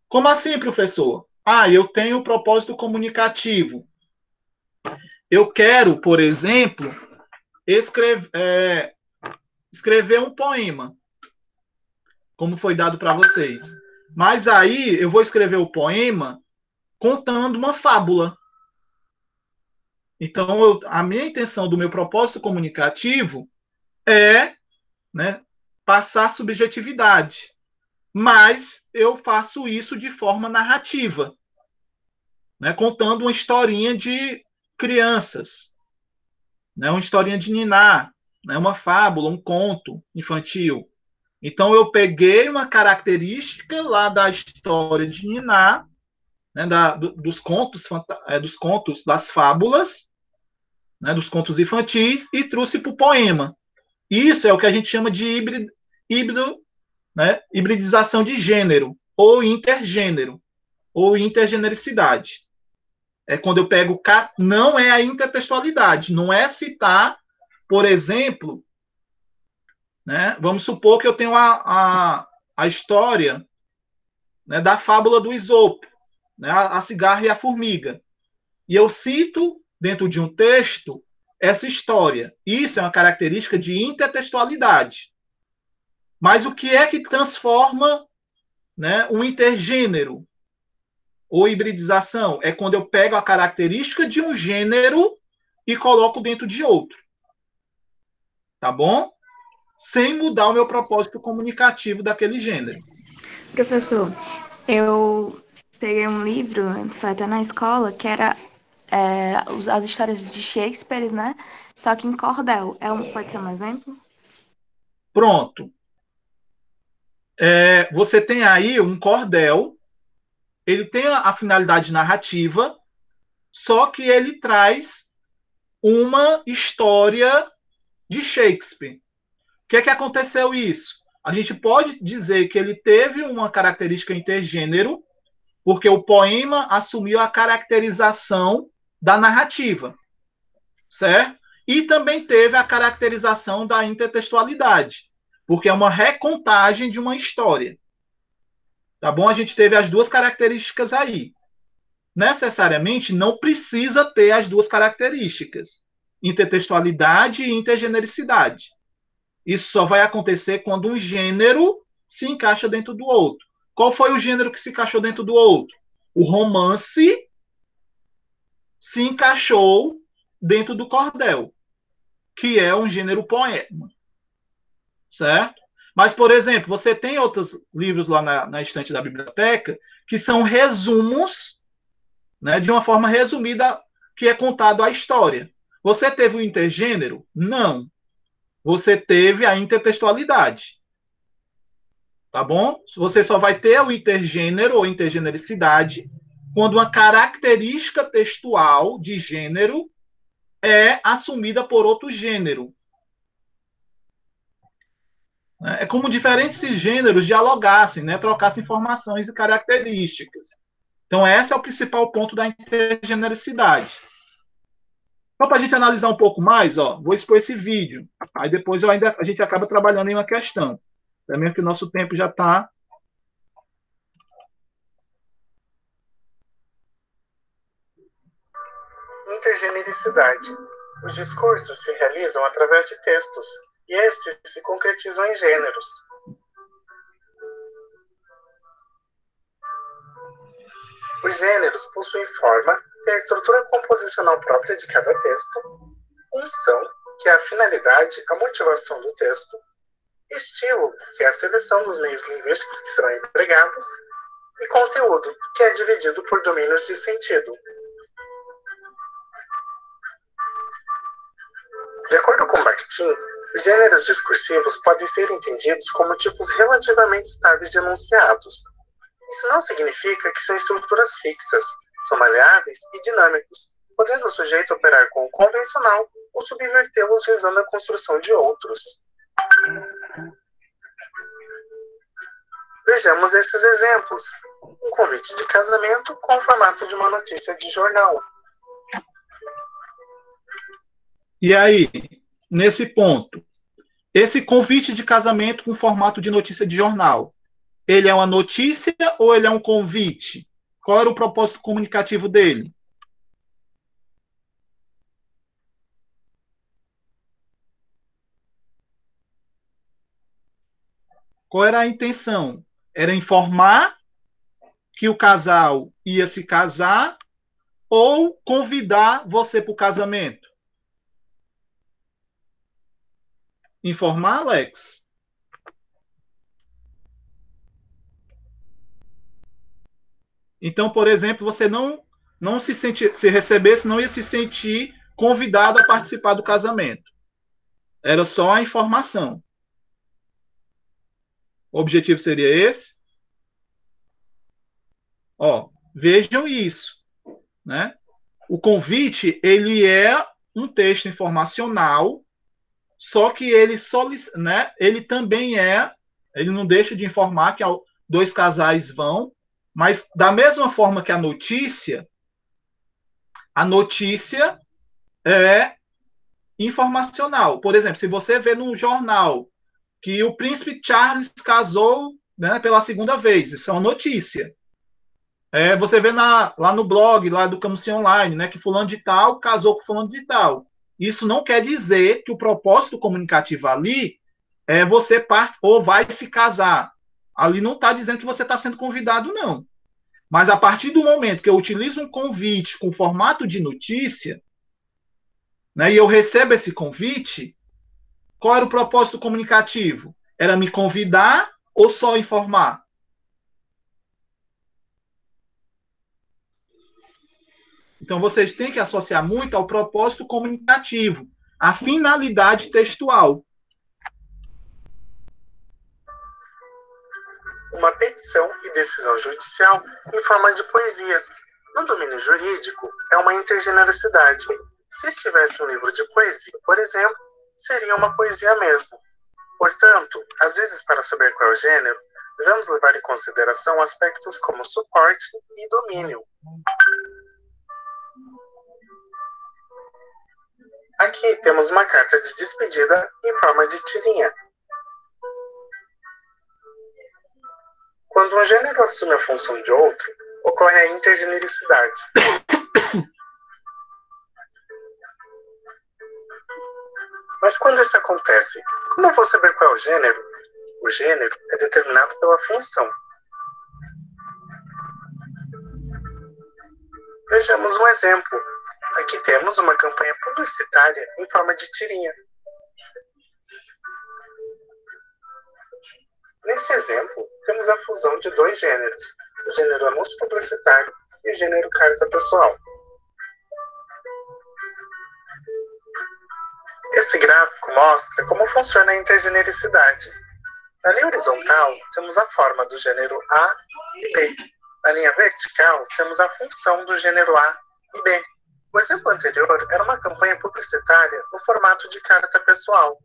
Como assim, professor? Eu tenho um propósito comunicativo. Eu quero, por exemplo, escrever um poema, como foi dado para vocês. Mas aí eu vou escrever o poema contando uma fábula. Então, a minha intenção do meu propósito comunicativo é, né, passar subjetividade. Mas eu faço isso de forma narrativa, né, contando uma historinha de crianças, né, uma historinha de niná, né, uma fábula, um conto infantil. Então, eu peguei uma característica lá da história de niná, né, dos contos, das fábulas, né, dos contos infantis, e trouxe para o poema. Isso é o que a gente chama de híbrido, né, hibridização de gênero, ou intergênero, ou intergenericidade. É quando eu pego... Não é a intertextualidade, não é citar, por exemplo, né, vamos supor que eu tenho a história, né, da fábula do Esopo, né, a cigarra e a formiga. E eu cito, dentro de um texto, essa história. Isso é uma característica de intertextualidade. Mas o que é que transforma, né, um intergênero ou hibridização? É quando eu pego a característica de um gênero e coloco dentro de outro. Tá bom? Sem mudar o meu propósito comunicativo daquele gênero. Professor, eu peguei um livro, foi até na escola, que era as histórias de Shakespeare, né? Só que em cordel. Pode ser um exemplo? Pronto. Você tem aí um cordel, ele tem a finalidade narrativa, só que ele traz uma história de Shakespeare. O que é que aconteceu isso? A gente pode dizer que ele teve uma característica intergênero, porque o poema assumiu a caracterização da narrativa, certo? E também teve a caracterização da intertextualidade, porque é uma recontagem de uma história. Tá bom? A gente teve as duas características aí. Necessariamente não precisa ter as duas características, intertextualidade e intergenericidade. Isso só vai acontecer quando um gênero se encaixa dentro do outro. Qual foi o gênero que se encaixou dentro do outro? O romance se encaixou dentro do cordel, que é um gênero poema, certo? Mas, por exemplo, você tem outros livros lá na estante da biblioteca que são resumos, né, de uma forma resumida, que é contado a história. Você teve o intergênero? Não. Você teve a intertextualidade. Tá bom? Você só vai ter o intergênero ou intergenericidade quando uma característica textual de gênero é assumida por outro gênero. É como diferentes gêneros dialogassem, né? Trocassem informações e características. Então, esse é o principal ponto da intergenericidade. Só para a gente analisar um pouco mais, ó, vou expor esse vídeo. Aí depois a gente acaba trabalhando em uma questão. Também que o nosso tempo já está. Intergenericidade. Os discursos se realizam através de textos, e estes se concretizam em gêneros. Os gêneros possuem forma, que é a estrutura composicional própria de cada texto, função, que é a finalidade, a motivação do texto, estilo, que é a seleção dos meios linguísticos que serão empregados, e conteúdo, que é dividido por domínios de sentido. De acordo com Bakhtin, os gêneros discursivos podem ser entendidos como tipos relativamente estáveis de enunciados. Isso não significa que são estruturas fixas, são maleáveis e dinâmicos, podendo o sujeito operar com o convencional ou subvertê-los visando a construção de outros. Vejamos esses exemplos. Um convite de casamento com o formato de uma notícia de jornal. E aí, nesse ponto, esse convite de casamento com formato de notícia de jornal, ele é uma notícia ou ele é um convite? Qual era o propósito comunicativo dele? Qual era a intenção? Era informar que o casal ia se casar ou convidar você para o casamento? Informar, Alex? Então, por exemplo, você não se recebesse, não ia se sentir convidado a participar do casamento. Era só a informação. O objetivo seria esse? Ó, vejam isso, né? O convite, ele é um texto informacional, só que né, ele também ele não deixa de informar que dois casais vão, mas da mesma forma que a notícia é informacional. Por exemplo, se você vê num jornal que o príncipe Charles casou, né, pela segunda vez, isso é uma notícia. Você vê lá no blog, lá do Camusim Online, né, que fulano de tal casou com fulano de tal. Isso não quer dizer que o propósito comunicativo ali é você parte ou vai se casar. Ali não está dizendo que você está sendo convidado, não. Mas a partir do momento que eu utilizo um convite com formato de notícia, né, e eu recebo esse convite, qual era o propósito comunicativo? Era me convidar ou só informar? Então, vocês têm que associar muito ao propósito comunicativo, à finalidade textual. Uma petição e decisão judicial em forma de poesia. No domínio jurídico, é uma intergenericidade. Se estivesse um livro de poesia, por exemplo, seria uma poesia mesmo. Portanto, às vezes, para saber qual é o gênero, devemos levar em consideração aspectos como suporte e domínio. Aqui temos uma carta de despedida em forma de tirinha. Quando um gênero assume a função de outro, ocorre a intergenericidade. Mas quando isso acontece, como eu vou saber qual é o gênero? O gênero é determinado pela função. Vejamos um exemplo. Aqui temos uma campanha publicitária em forma de tirinha. Nesse exemplo, temos a fusão de dois gêneros, o gênero anúncio publicitário e o gênero carta pessoal. Esse gráfico mostra como funciona a intergenericidade. Na linha horizontal, temos a forma do gênero A e B. Na linha vertical, temos a função do gênero A e B. O exemplo anterior era uma campanha publicitária no formato de carta pessoal,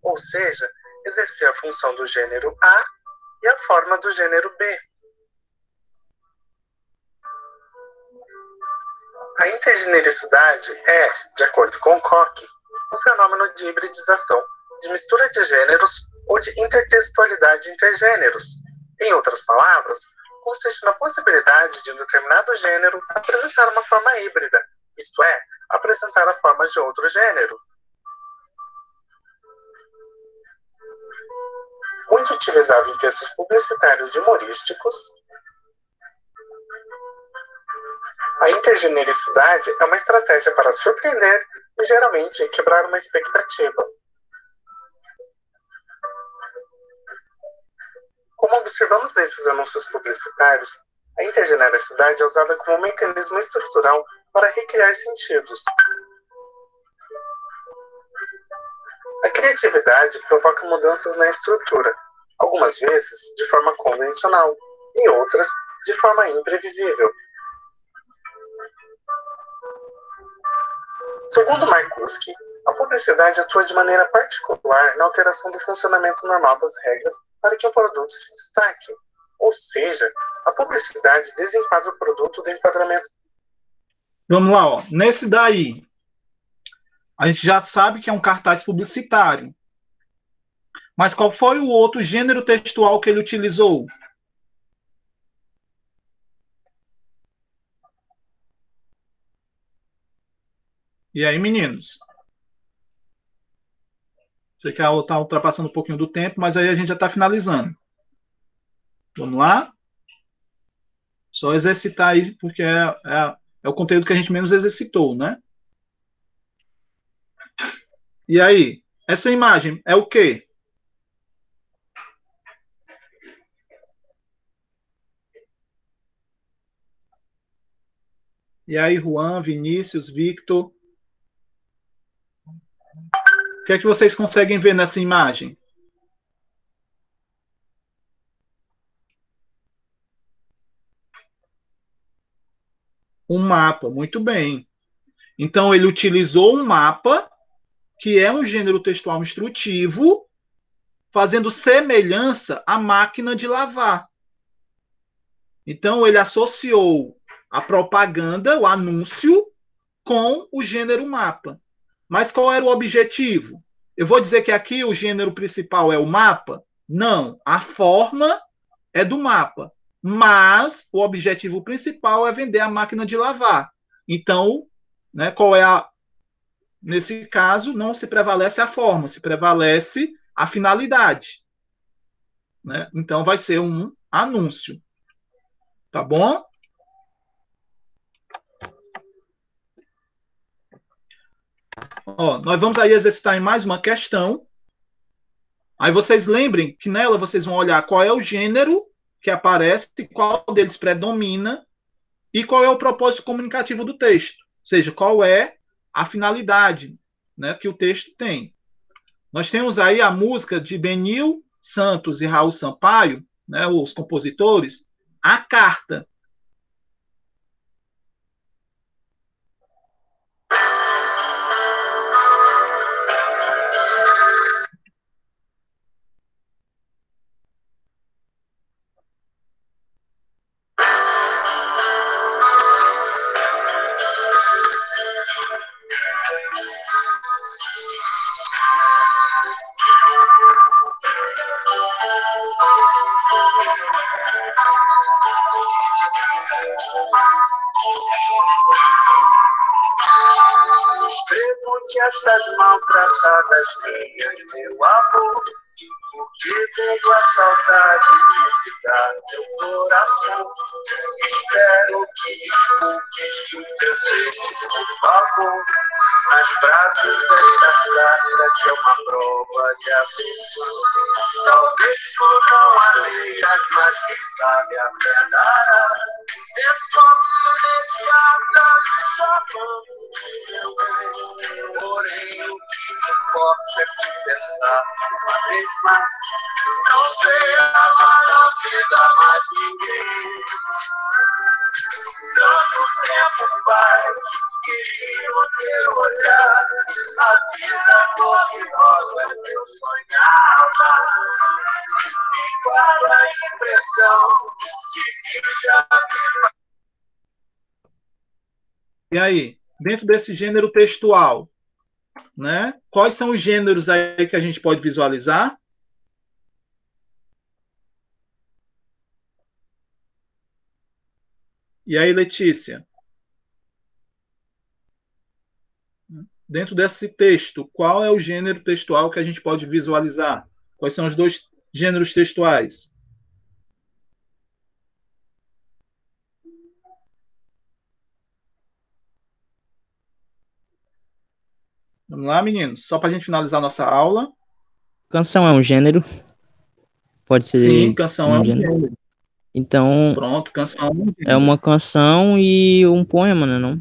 ou seja, exercia a função do gênero A e a forma do gênero B. A intergenericidade é, de acordo com Koch, um fenômeno de hibridização, de mistura de gêneros ou de intertextualidade intergêneros. Em outras palavras, consiste na possibilidade de um determinado gênero apresentar uma forma híbrida, isto é, apresentar a forma de outro gênero. Muito utilizado em textos publicitários e humorísticos, a intergenericidade é uma estratégia para surpreender e, geralmente, quebrar uma expectativa. Como observamos nesses anúncios publicitários, a intergenericidade é usada como um mecanismo estrutural para recriar sentidos. A criatividade provoca mudanças na estrutura, algumas vezes de forma convencional e outras de forma imprevisível. Segundo Marcuski, a publicidade atua de maneira particular na alteração do funcionamento normal das regras para que o produto se destaque. Ou seja, a publicidade desenquadra o produto do enquadramento. Vamos lá, ó. Nesse daí, a gente já sabe que é um cartaz publicitário. Mas qual foi o outro gênero textual que ele utilizou? E aí, meninos? Sei que a aula está ultrapassando um pouquinho do tempo, mas aí a gente já está finalizando. Vamos lá? Só exercitar aí, porque é o conteúdo que a gente menos exercitou, né? E aí? Essa imagem é o quê? E aí, Juan, Vinícius, Victor? O que é que vocês conseguem ver nessa imagem? Um mapa, muito bem. Então, ele utilizou um mapa, que é um gênero textual instrutivo, fazendo semelhança à máquina de lavar. Então, ele associou a propaganda, o anúncio, com o gênero mapa. Mas qual era o objetivo? Eu vou dizer que aqui o gênero principal é o mapa? Não, a forma é do mapa. Mas o objetivo principal é vender a máquina de lavar. Então, né, qual é a... Nesse caso, não se prevalece a forma, se prevalece a finalidade. Né? Então, vai ser um anúncio. Tá bom? Ó, nós vamos aí exercitar em mais uma questão. Aí vocês lembrem que nela vocês vão olhar qual é o gênero que aparece, qual deles predomina e qual é o propósito comunicativo do texto. Ou seja, qual é a finalidade, né, que o texto tem. Nós temos aí a música de Benil Santos e Raul Sampaio, né, os compositores, A Carta. Escrevo-te estas mãos traçadas minhas, meu amor, porque veio a saudade visitar teu coração. Espero que desculpes que os amor nas braços desta carta que é uma prova de afeição. Talvez tu não a leias, mas quem sabe até dará resposta imediata me chamando de meu bem. Porém, o que me importa é conversar uma vez mais. Não sei amar na vida mais ninguém. Tanto tempo faz, queria o teu olhar. A vida cor-de-rosa que eu sonhava. Igual a impressão de que já me... E aí, dentro desse gênero textual, né? Quais são os gêneros aí que a gente pode visualizar? E aí, Letícia? Dentro desse texto, qual é o gênero textual que a gente pode visualizar? Quais são os dois gêneros textuais? Vamos lá, meninos? Só para a gente finalizar nossa aula. Canção é um gênero? Pode ser. Sim, canção é um gênero. Então, pronto, canção é um gênero. É uma canção e um poema, né, não?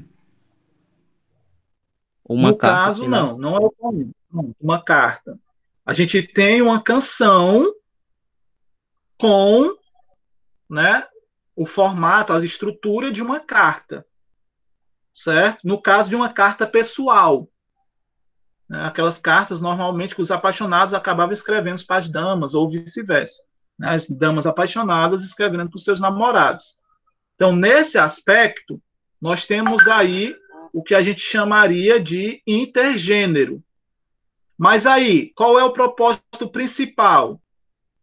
Uma No carta, caso, sei lá. não é um poema, não, uma carta. A gente tem uma canção com, né, o formato, a estrutura de uma carta, certo? No caso de uma carta pessoal, né, aquelas cartas normalmente que os apaixonados acabavam escrevendo para as damas ou vice-versa, né, as damas apaixonadas escrevendo para os seus namorados. Então, nesse aspecto, nós temos aí o que a gente chamaria de intergênero. Mas aí, qual é o propósito principal?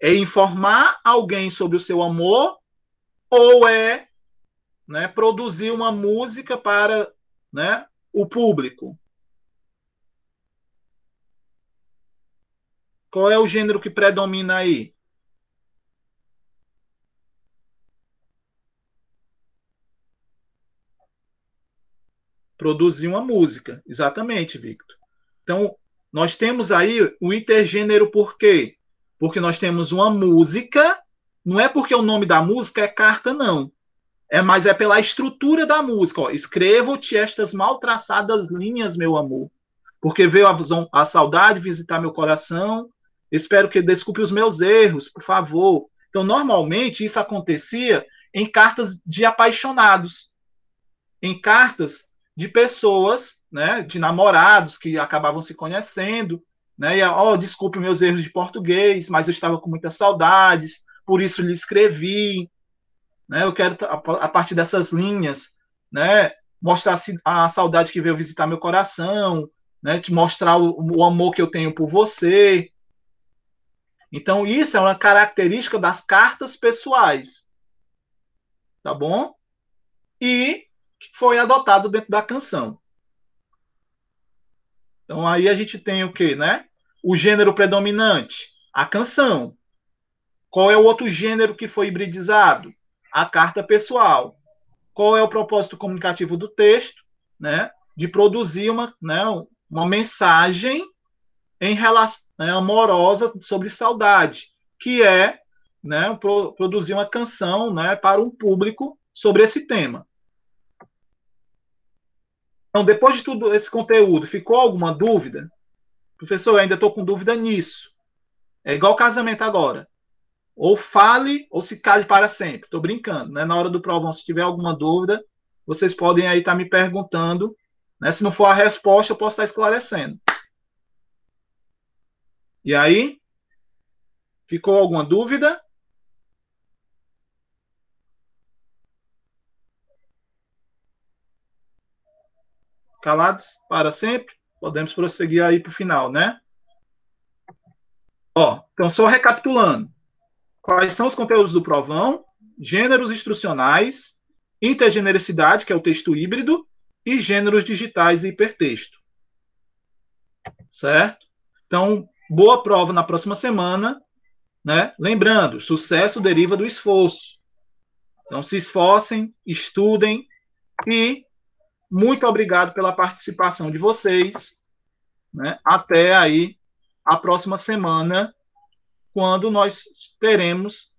É informar alguém sobre o seu amor ou é, né, produzir uma música para, né, o público? Qual é o gênero que predomina aí? Produzir uma música, exatamente, Victor. Então, nós temos aí o intergênero por quê? Porque nós temos uma música, não é porque o nome da música é carta, não. Mas é pela estrutura da música. Ó. Escrevo-te estas mal traçadas linhas, meu amor, porque veio a saudade visitar meu coração. Espero que desculpe os meus erros, por favor. Então, normalmente, isso acontecia em cartas de apaixonados, em cartas de pessoas, né, de namorados que acabavam se conhecendo, né, e, desculpe meus erros de português, mas eu estava com muitas saudades, por isso lhe escrevi, né, eu quero, a partir dessas linhas, né, mostrar a saudade que veio visitar meu coração, né, te mostrar o amor que eu tenho por você. Então, isso é uma característica das cartas pessoais, tá bom? E foi adotado dentro da canção. Então aí a gente tem o quê, né? O gênero predominante, a canção. Qual é o outro gênero que foi hibridizado? A carta pessoal. Qual é o propósito comunicativo do texto, né? De produzir uma mensagem em relação, né, amorosa sobre saudade, que é, né, produzir uma canção, né, para um público sobre esse tema. Então, depois de tudo esse conteúdo, ficou alguma dúvida? Professor, eu ainda estou com dúvida nisso. É igual casamento agora. Ou fale, ou se cale para sempre. Estou brincando, né? Na hora do provão, se tiver alguma dúvida, vocês podem aí estar me perguntando. Né? Se não for a resposta, eu posso estar esclarecendo. E aí? Ficou alguma dúvida? Calados para sempre? Podemos prosseguir aí para o final, né? Então, só recapitulando. Quais são os conteúdos do provão? Gêneros instrucionais, intergenericidade, que é o texto híbrido, e gêneros digitais e hipertexto. Certo? Então, boa prova na próxima semana. Né? Lembrando, sucesso deriva do esforço. Então, se esforcem, estudem e muito obrigado pela participação de vocês, né? Até aí a próxima semana, quando nós teremos